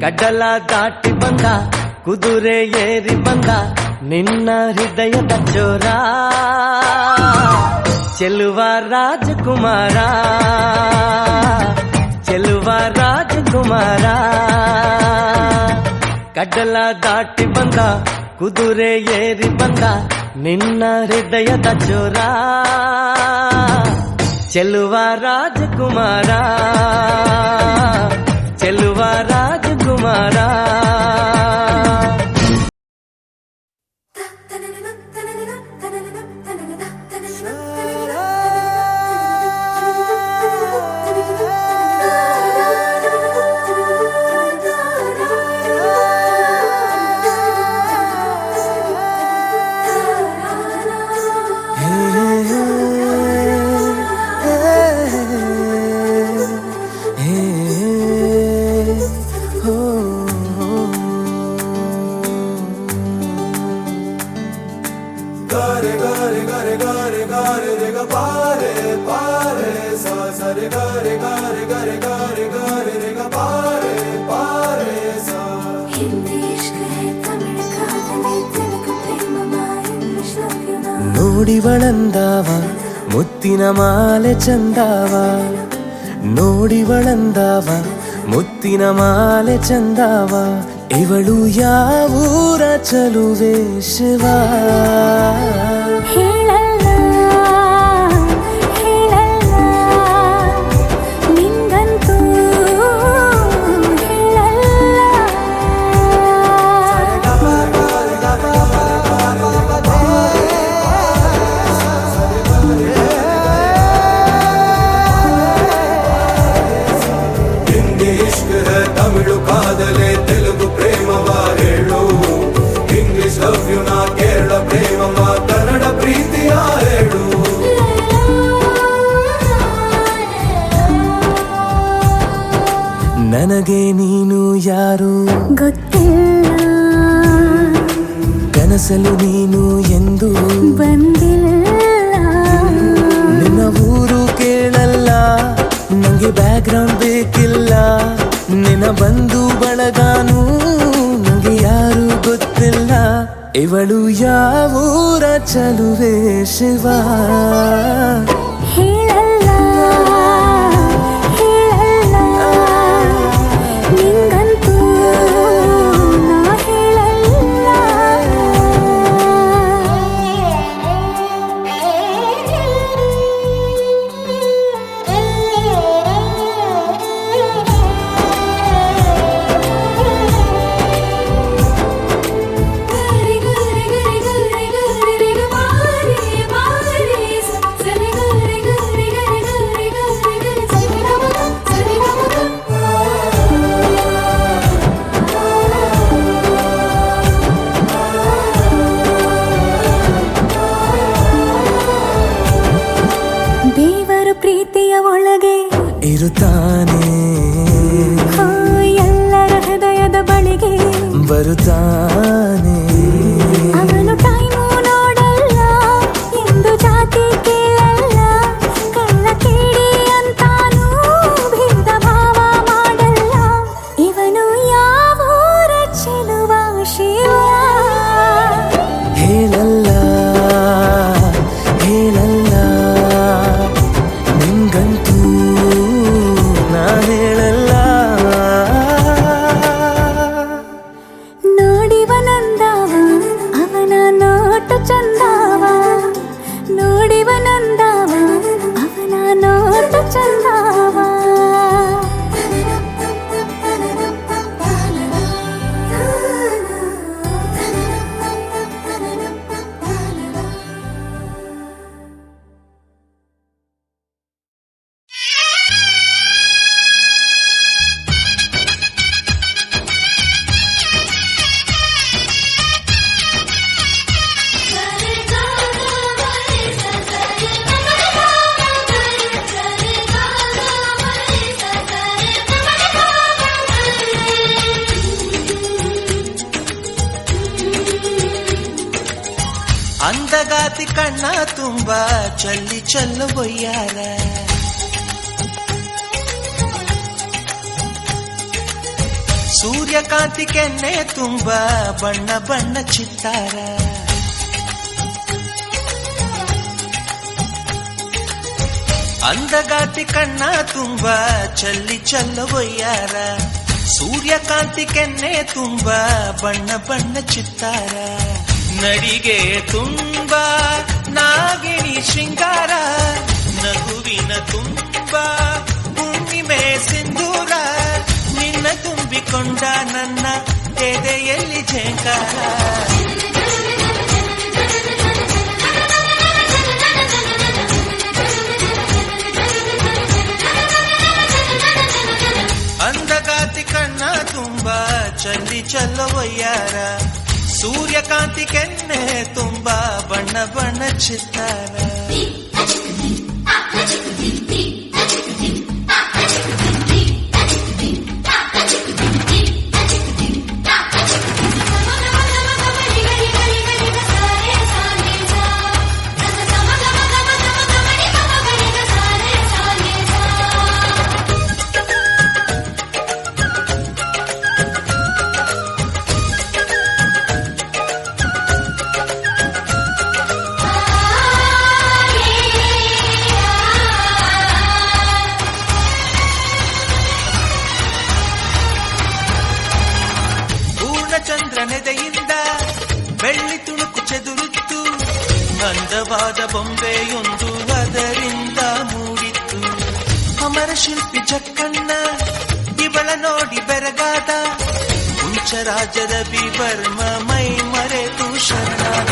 ಗಡ್ಡಲ ದಾಟಿ ಬಂದ ಕುದುರೆ ಏರಿ ಬಂದ ನಿನ್ನ ಹೃದಯದ ಚೋರ ಚೆಲುವ ರಾಜಕುಮಾರ ಚೆಲುವ ರಾಜಕುಮಾರ ಗಡ್ಡಲ ದಾಟಿ ಬಂದ ಕುದುರೆ ಏರಿ ಬಂದ ನಿನ್ನ ಹೃದಯದ ಚೋರ ಚೆಲುವ ರಾಜಕುಮಾರ ಚೆಲುವ ರಾಜಕುಮಾರ ನೋಡಿವಳಂದಾವ ಮುತ್ತಿನ ಮಾಲೆ ಚಂದಾವ ನೋಡಿವಳಂದಾವ ಮುತ್ತಿನ ಮಾಲೆ ಚಂದಾವ ಇವಳು ಯಾವೂರ ಚಲುವೆ ಶಿವ ನನಗೆ ನೀನು ಯಾರು ಗೊತ್ತಿಲ್ಲ ಕನಸಲು ನೀನು ಎಂದು ಬಂದಿಲ್ಲ ನಿನ್ನ ಊರು ಕೇಳಲ್ಲ ನಂಗೆ ಬ್ಯಾಕ್ಗ್ರೌಂಡ್ ಬೇಕಿಲ್ಲ ನಿನ್ನ ಬಂಧು ಬಳಗಾನು ನಂಗೆ ಯಾರು ಗೊತ್ತಿಲ್ಲ ಇವಳು ಯಾವೂರ ಚಲುವೆ ಶಿವ ಪ್ರೀತಿಯ ಒಳಗೆ ಇರುತ್ತಾನೆ ಎಲ್ಲರ ಹೃದಯದ ಬಳಿಗೆ ಬರುತ್ತಾನೆ ಅವನು ಟೈಮು ನೋಡಲ್ಲ ಎಂದು ಜಾತಿ ಕೇಳಲ್ಲ ಕಳ್ಳ ಕೇಳಿ ಅಂತಾನು ಭೇದ ಭಾವ ಮಾಡಲ್ಲ ಇವನು ಯಾವೂರ ಚೆಲುವ ಶಿವ ಹೇಳಲ್ಲ ಹೇಳಲ್ಲ ನಿಂಗಂತೂ ನಾ ಹೇಳಲ್ಲ ನೋಡಿವನಂದವ ಅವನ ನೋಟ ಚಂದವ ನೋಡಿವನಂದವ ಅವನ ನೋಟ ಚಂದವ ಅಂದಗಾತಿ ಕಣ್ಣ ತುಂಬ ಚಲ್ಲಿ ಚಲ್ಲು ಬೊಯ್ಯಾರ ಸೂರ್ಯಕಾಂತಿ ಕೆನ್ನೆ ತುಂಬ ಬಣ್ಣ ಬಣ್ಣ ಚಿತ್ತಾರ. ಅಂದಗಾತಿ ಕಣ್ಣ ತುಂಬ ಚಲ್ಲಿ ಚಲ್ಲವೊಯ್ಯಾರ. ಸೂರ್ಯಕಾಂತಿ ಕೆನ್ನೆ ತುಂಬ ಬಣ್ಣ ಬಣ್ಣ ಚಿತ್ತಾರ. ನಡಿಗೆ ತುಂಬ ನಾಗಿಣಿ ಶೃಂಗಾರ. ನಗುವಿನ ತುಂಬ ಹುಣ್ಣಿಮೆ ಸಿಂಧೂರ. ನಿನ್ನ ತುಂಬಿಕೊಂಡ ನನ್ನ ಎದೆಯಲ್ಲಿ ಝೇಂಕಾರ. ಅಂದಗಾತಿ ಕಣ್ಣ ತುಂಬ ಚಲ್ಲಿ ಚಲ್ಲವೊಯ್ಯಾರ. ಸೂರ್ಯಕಾಂತಿ ಕೆನ್ನೆ ತುಂಬ ಬಣ್ಣ ಬಣ್ಣ ಚಿತ್ತಾರ. ಚಂದ್ರನೆದೆಯಿಂದ ಬೆಳ್ಳಿ ತುಣುಕು ಚೆದುರಿತ್ತು. ಅಂದವಾದ ಬೊಂಬೆಯೊಂದು ಅದರಿಂದ ಮೂಡಿತ್ತು. ಅಮರ ಶಿಲ್ಪಿ ಜಕ್ಕಣ್ಣ ಇವಳ ನೋಡಿ ಬೆರಗಾದ. ಹುಂಚರಾಜದ ಬಿವರ್ಮ ಮೈ ಮರೆತು ಶರಣಾದ.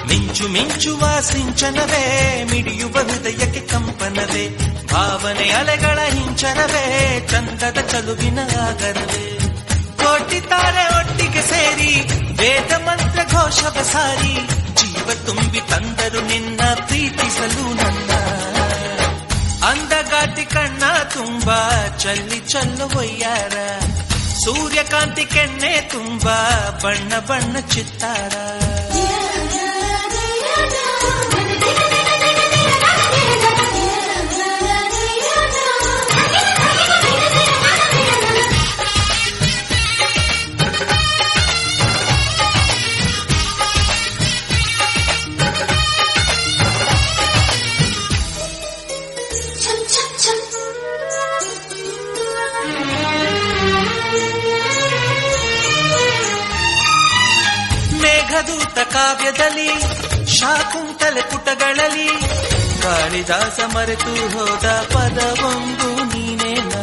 ಮಿಂಚು ಮಿಂಚುವ ಸಿಂಚನವೇ ಮಿಡಿಯುವ ಹೃದಯಕ್ಕೆ ಕಂಪನವೇ. ಭಾವನೆ ಅಲೆಗಳ ಹಿಂಚನವೇ ಚಂದದ ಚಲುವಿನ ಆಗರವೇ. ಕೋಟಿ ತಾರೆ ಒಟ್ಟಿಗೆ ಸೇರಿ ವೇದ ಮಂತ್ರ ಘೋಷವ ಸಾರಿ. ಜೀವ ತುಂಬಿ ತಂದರು ನಿನ್ನ ಪ್ರೀತಿಸಲು ನನ್ನ. ಅಂದಗಾತಿ ಕಣ್ಣ ತುಂಬ ಚಲ್ಲಿ ಚಲ್ಲವೊಯ್ಯಾರ. ಸೂರ್ಯಕಾಂತಿ ಕೆನ್ನೆ ತುಂಬ ಬಣ್ಣ ಬಣ್ಣ ಚಿತ್ತಾರ. ಮೇಘದೂತ ಕಾವ್ಯದಲ್ಲಿ ಶಾಕುಂತಲೆ ಪುಟಗಳಲ್ಲಿ ಕಾಳಿದಾಸ ಮರೆತು ಹೋದ ಪದವೊಂದು ನೀನೇನ.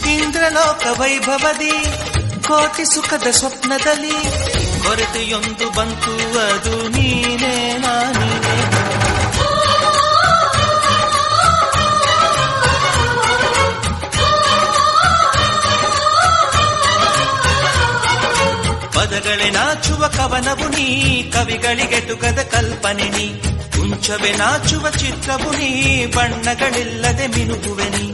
ಇಂದ್ರಲೋಕ ವೈಭವದಿ ಕೋಟಿ ಸುಖದ ಸ್ವಪ್ನದಲ್ಲಿ ಕೊರತೆಯೊಂದು ಬಂತು ಅದು ನೀನೇನಾ ನೀನೇನ. ಪದಗಳೇ ನಾಚುವ ಕವನವು ನೀ. ಕವಿಗಳಿಗೆಟುಕದ ಕಲ್ಪನೆ ನೀ. ಕುಂಚವೇ ನಾಚುವ ಚಿತ್ರವು ನೀ. ಬಣ್ಣಗಳಿಲ್ಲದೆ ಮಿನುಗುವೆ ನೀ.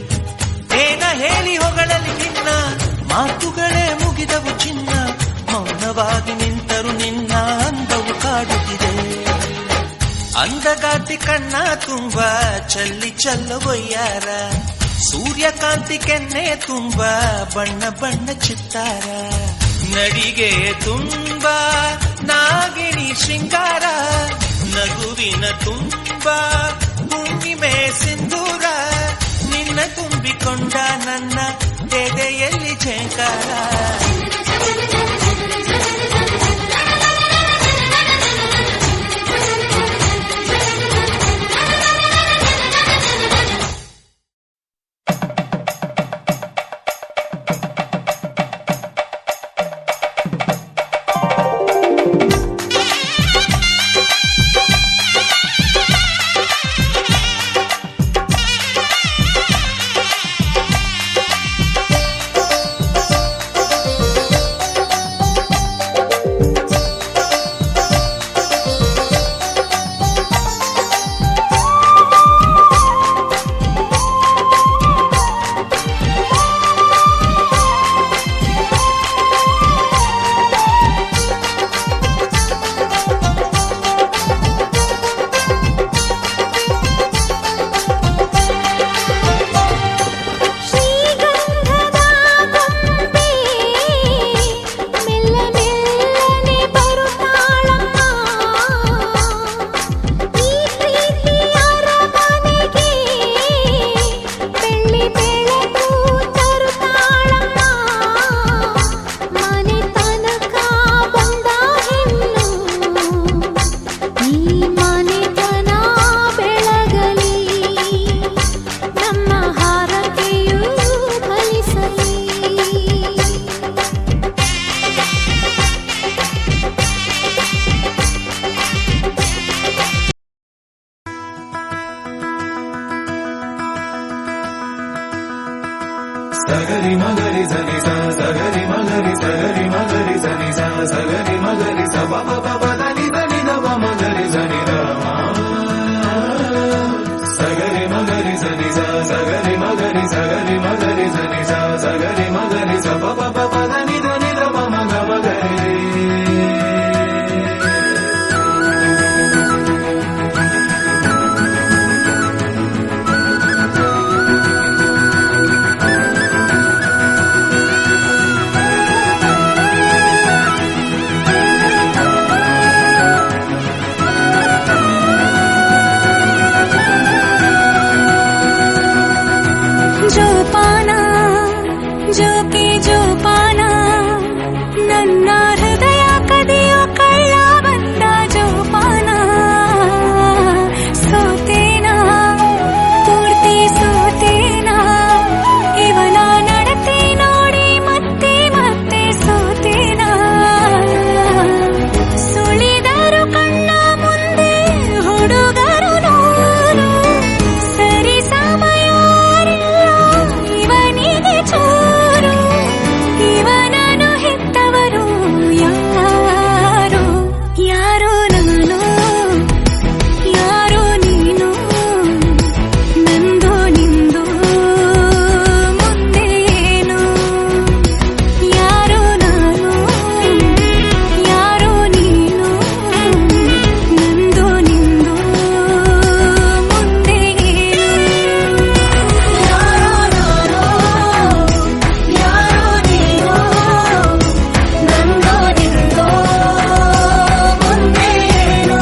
ಏನ ಹೇಳಿ ಹೊಗಳಲ್ಲಿ ನಿನ್ನ ಮಾತುಗಳೇ ಮುಗಿದವು ಚಿನ್ನ. ಮೌನವಾಗಿ ನಿಂತರು ನಿನ್ನ ಅಂದವು ಕಾಡುತ್ತಿದೆ. ಅಂದಗಾತಿ ಕಣ್ಣ ತುಂಬ ಚಲ್ಲಿ ಚಲ್ಲವೊಯ್ಯಾರ. ಸೂರ್ಯಕಾಂತಿ ಕೆನ್ನೆ ತುಂಬ ಬಣ್ಣ ಬಣ್ಣ ಚಿತ್ತಾರ. ನಡಿಗೆ ತುಂಬ ನಾಗಿಣಿ ಶೃಂಗಾರ. ನಗುವಿನ ತುಂಬ ಹುಣ್ಣಿಮೆ ಸಿಂಧೂರ. ನಿನ್ನ ತುಂಬಿಕೊಂಡ ನನ್ನ ಎದೆಯಲ್ಲಿ ಝೇಂಕಾರ. ಮಗರಿ ಸ ಪ ಪ ಪ ದ ನಿ ದ ನಿ ದ ಪ ಮಗರಿ ಸ ನಿ ದ ಸಗರಿ ಮಗರಿ ಸ ನಿ ಸ ಸಗರಿ ಮಗರಿ ಸಗರಿ ಮಗರಿ ಸ ನಿ ಸ ಸಗರಿ ಮಗರಿ ಸ ಪ ಪ ಪ ದ ನಿ ದ ಪ ಮಗ ಮಗರಿ. ಜೋಪಾನ ಜೋಕೆ ಜೋಪಾನ ನನ್ನ ಹೃದಯ ಕದಿಯೋ ಕಳ್ಳ ಬಂದ ಜೋಪಾನ ಸೋತೇನಾ ಪೂರ್ತಿ ಸೋತೇನಾ ಇವನ ನಡತೆ ನೋಡಿ ಮತ್ತೆ ಮತ್ತೆ ಸೋತೇನಾ ಸುಳಿದರು ಕಣ್ಣ ಮುಂದೆ ಹುಡುಗರು ನೋಡು ಸರಿ ಸಮಯ ಇವನಿಗೆ ಚೂರು ಇವನನ್ನು ಹೆತ್ತವರು ಯಾರು ಯಾರೋ ನಾನು ಯಾರೋ ನೀನು ನಂದು ನಿಂದು ಮುಂದೆ ಏನು ಯಾರೋ ನಾನು ಯಾರೋ ನೀನು ನಂದು ನಿಂದು ಮುಂದೆ ಏನು ಯಾರೋ ನಾನು ಯಾರೋ ನೀನು ನಂದು ನಿಂದು ಮುಂದೆ ಏನು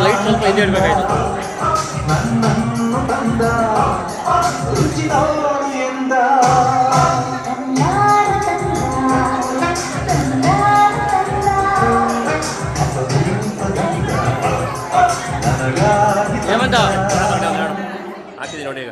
ಲೈಟ್ ಸ್ವಲ್ಪ ಇದೆ ಇಡಬೇಕಾಯ್ತು. ಹೇಮಂತ ಹಾಕಿದ್ದೀನಿ ನೋಡಿ ಈಗ.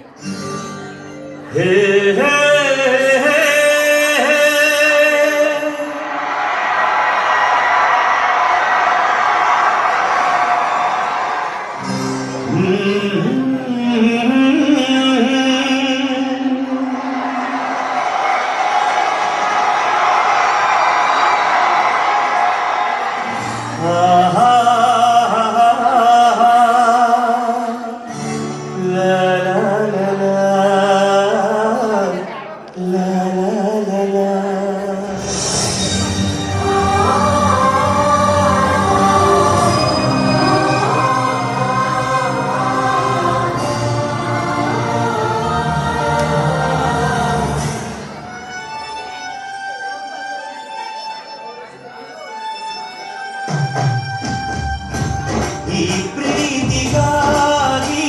ಈ ಪ್ರೀತಿಗಾಗಿ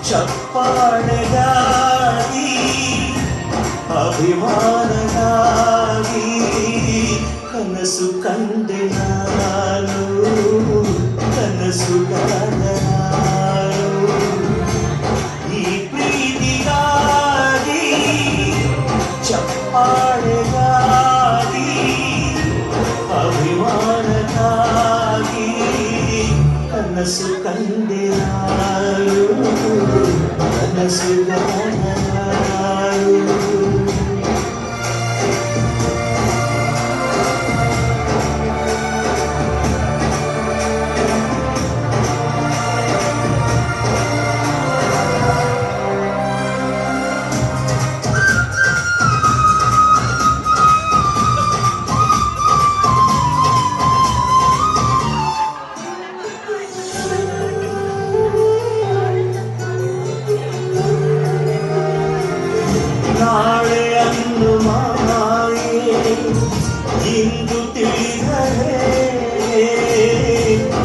ಚಪ್ಪಾಳೆಗಾಗಿ ಅಭಿಮಾನಗಾಗಿ ಕನಸು ಕಂಡೆ ನಾನು ಕನಸುಗಾರ ನಾನು. ಈ ಪ್ರೀತಿಗಾಗಿ ಚಪ್ಪಾಳೆಗಾಗಿ ಅಭಿಮಾನಗಾಗಿ ಕನಸು ಕಂಡೆ ನಾನು ಕನಸುಗಾರ ನಾನು. ಇಂದು ತಿಳಿದರೆ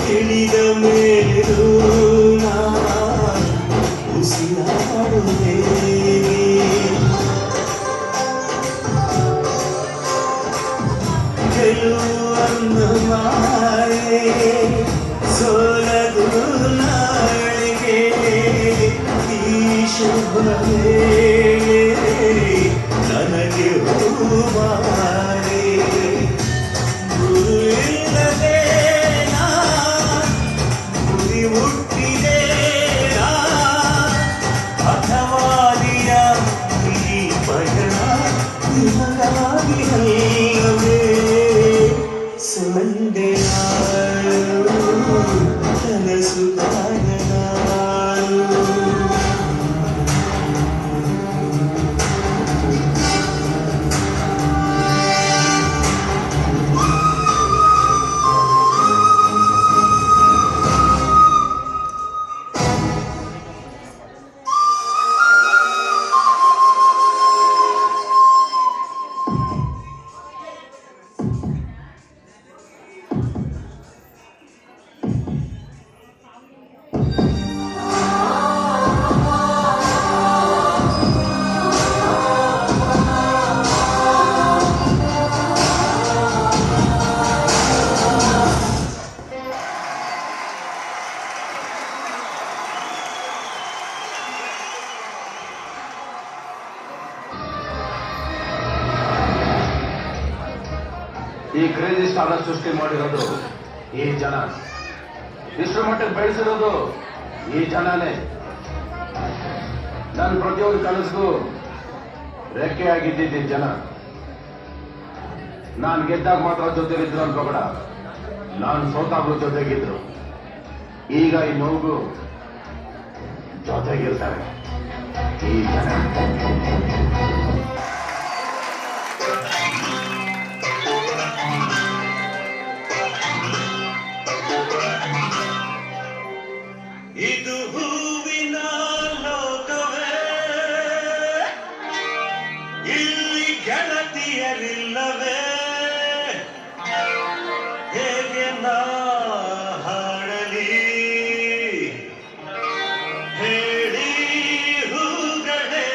ತಿಳಿದ ಮೇಲೂ ನಾ ಉಸಿರಾಡುವೆ ಗೆಲುವನ್ನು ಮಾಯೆ ಸೋಲದು ನಾಳಿಗೆ ಈ ಶುಭ ವೇಳೆ ನನಗೆ ಹೂಮಾಲೆ ಗುರು ಇಲ್ಲದೆ ನಾ ಗುರಿ ಮುಟ್ಟಿದೆ ನಾ ಅಥವಾದಿಯ ಈ ಪಯಣ ನಿಮಗಾಗಿ ಅಲ್ಲವೇ ಸಂಡೆ ಕನಸು ಈ ಕ್ರೇಜಿ ಸ್ಟಾರ್ ಸೃಷ್ಟಿ ಮಾಡಿರೋದು ಈ ಜನ, ಇಷ್ಟರ ಮಟ್ಟಿಗೆ ಬೆಳೆಸಿರೋದು ಈ ಜನನೇ. ನನ್ನ ಪ್ರತಿಯೊಂದು ಕನಸಿಗೂ ರೆಕ್ಕೆಯಾಗಿದ್ದಿದ್ದ ಜನ. ನಾನು ಗೆದ್ದಾಗ ಮಾತ್ರ ಜೊತೆಗಿದ್ರು ಅನ್ಕೋಬೇಡ, ನಾನು ಸೋತಾಗ್ಲೂ ಜೊತೆಗಿದ್ರು. ಈಗ ಈ ನೋವು ಜೊತೆಗಿರ್ತಾರೆ ಈ ಜನ. ಇದು ಹೂವಿನ ಲೋಕವೇ, ಇಲ್ಲಿ ಗೆಳತಿಯರಿಲ್ಲವೇ, ಹೇಗೆ ನಾ ಹಾಡಲಿ ಹೇಳಿ ಹೂಗಳೇ.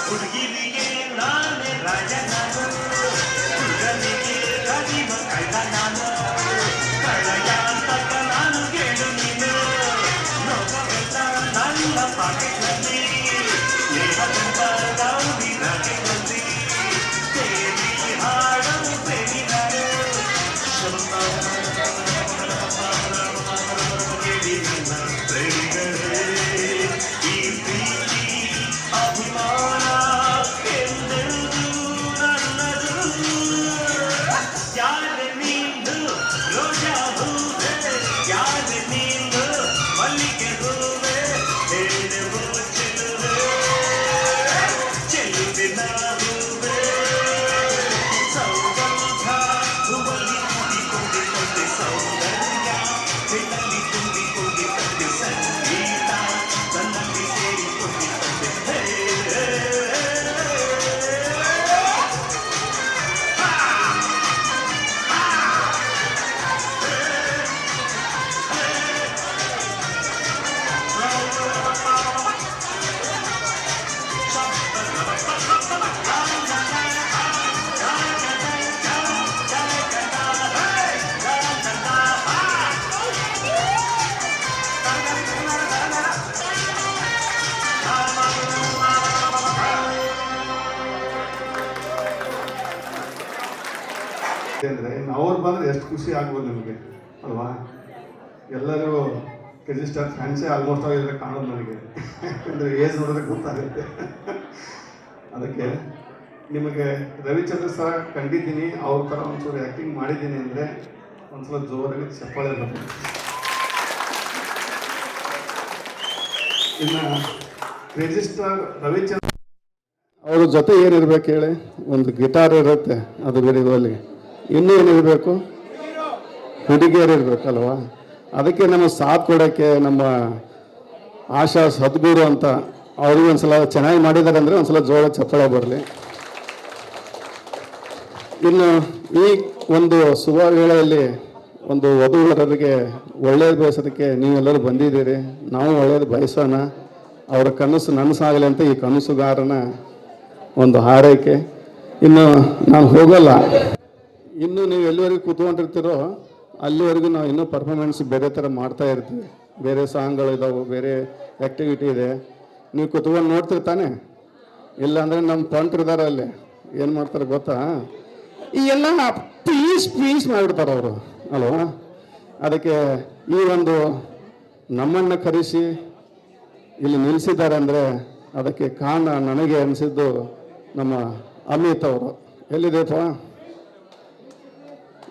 ಹುಡುಗಿರಿಗೆ ನಾನೇ ರಾಜ, ನಾನು ಹುಡುಗನಿಗೆ ಕದಿಮ ಕಳ್ಳ, ನಾನು ಕಳೆಯ ಅಂತಕ ನಾನು ಕೇಳು ನೀನು. ಲೋಕವೆಲ್ಲ ನನ್ನ ಪಾಕೆಟ್ನಲ್ಲಿ, ದೇಹದಿಂದ ಗೌರಿ ರಾಕೆಟ್ನಲ್ಲಿ ಸೇರಿ ಹಾಡು ಸೇರಿದ್ದಾರೆ. ಪ್ರೇಮಿಗಳೇ, ಈ ಪ್ರೀತಿ ಅಭಿಮಾನ ಎಂದೆಂದೂ ನನ್ನದು. ಯಾರೆ ನೀನು ರೋಜಾ ಹೂವೆ, ಯಾರೆ ನೀನು ಮಲ್ಲಿಗೆ ಹೂವೆ, ಹೇಳುವ ಚೆಲುವೆ ಚೆಲುವಿನ ಹೂವೆ. ಸೌಗಂಧ ಹೂವಲ್ಲಿ ತುಂಬಿಕೊಂಡಿದ್ದಂತೆ ಸೌಂದರ್ಯ, ಬೆಳ್ಳಿ ತುಂಬಿಕೊಂಡಿದ್ದಂತೆ ಸಂಗೀತ, ನನ್ನಲ್ಲಿ ಸೇರಿಕೊಂಡಿದ್ದಂತೆ. ಅಂದರೆ ಅವ್ರು ಬಂದರೆ ಎಷ್ಟು ಖುಷಿ ಆಗ್ಬೋದು ನಮಗೆ ಅಲ್ವಾ. ಎಲ್ಲರೂ ರಿಜಿಸ್ಟರ್ ಫ್ಯಾನ್ಸೇ ಆಲ್ಮೋಸ್ಟ್ ಆಗಿದ್ರೆ ಕಾಣೋದು ನನಗೆ, ಯಾಕಂದರೆ ಏಜ್ ನೋಡಿದ್ರೆ ಗೊತ್ತಾಗುತ್ತೆ. ಅದಕ್ಕೆ ನಿಮಗೆ ರವಿಚಂದ್ರ ಸರ್ ಕಂಡಿದ್ದೀನಿ, ಅವ್ರ ಥರ ಒಂಚೂರು ಆ್ಯಕ್ಟಿಂಗ್ ಮಾಡಿದ್ದೀನಿ ಅಂದರೆ ಒಂದ್ಸಲ ಜೋರಾಗಿ ಚಪ್ಪಾಳೆ ಬರ್ತದೆ. ಇನ್ನು ರಿಜಿಸ್ಟರ್ ರವಿಚಂದ್ರ ಅವ್ರ ಜೊತೆ ಏನಿರ್ಬೇಕು ಹೇಳಿ, ಒಂದು ಗಿಟಾರ್ ಇರುತ್ತೆ, ಅದು ಬಿಡಿಗೋಲಿಗೆ. ಇನ್ನೂ ಏನಿರಬೇಕು, ಹುಡುಗಿಯರು ಇರಬೇಕಲ್ವಾ. ಅದಕ್ಕೆ ನಮ್ಮ ಸಾಥ್ ಕೊಡೋಕ್ಕೆ ನಮ್ಮ ಆಶಾ ಸದ್ಗುರು ಅಂತ ಅವ್ರಿಗೆ ಒಂದ್ಸಲ ಚೆನ್ನಾಗಿ ಮಾಡಿದ್ದಾರೆ ಅಂದರೆ ಒಂದ್ಸಲ ಜೋರ ಚಪ್ಪಳ ಬರಲಿ. ಇನ್ನು ಈ ಒಂದು ಶುಭ ವೇಳೆಯಲ್ಲಿ ಒಂದು ವಧುವರರಿಗೆ ಒಳ್ಳೇದು ಬಯಸೋದಕ್ಕೆ ನೀವೆಲ್ಲರೂ ಬಂದಿದ್ದೀರಿ. ನಾವು ಒಳ್ಳೇದು ಬಯಸೋಣ, ಅವರ ಕನಸು ನನಸಾಗಲಿ ಅಂತ ಈ ಕನಸುಗಾರನ ಒಂದು ಹಾರೈಕೆ. ಇನ್ನು ನಾನು ಹೋಗಲ್ಲ, ಇನ್ನು ನೀವು ಎಲ್ಲಿವರೆಗೂ ಕೂತ್ಕೊಂಡಿರ್ತೀರೋ ಅಲ್ಲಿವರೆಗೂ ನಾವು ಇನ್ನೂ ಪರ್ಫಾರ್ಮೆನ್ಸ್ ಬೇರೆ ಥರ ಮಾಡ್ತಾ ಇರ್ತೀವಿ. ಬೇರೆ ಸಾಂಗ್ಗಳಿದಾವೆ, ಬೇರೆ ಆ್ಯಕ್ಟಿವಿಟಿ ಇದೆ, ನೀವು ಕೂತ್ಕೊಂಡು ನೋಡ್ತಿರ್ತಾನೆ. ಇಲ್ಲ ಅಂದರೆ ನಮ್ಮ ಪಂಟ್ರಿದ್ದಾರೆ ಅಲ್ಲಿ ಏನು ಮಾಡ್ತಾರೆ ಗೊತ್ತಾ, ಈ ಎಲ್ಲ ಪೀಸ್ ಮಾಡಿಬಿಡ್ತಾರೆ ಅವರು ಅಲ್ವಾ. ಅದಕ್ಕೆ ಈ ಒಂದು ನಮ್ಮನ್ನು ಕರೆಸಿ ಇಲ್ಲಿ ನಿಲ್ಲಿಸಿದ್ದಾರೆ ಅಂದರೆ ಅದಕ್ಕೆ ಕಾರಣ ನನಗೆ ಅನಿಸಿದ್ದು ನಮ್ಮ ಅಮಿತ್ ಅವರು. ಎಲ್ಲಿದೆಪ್ಪ,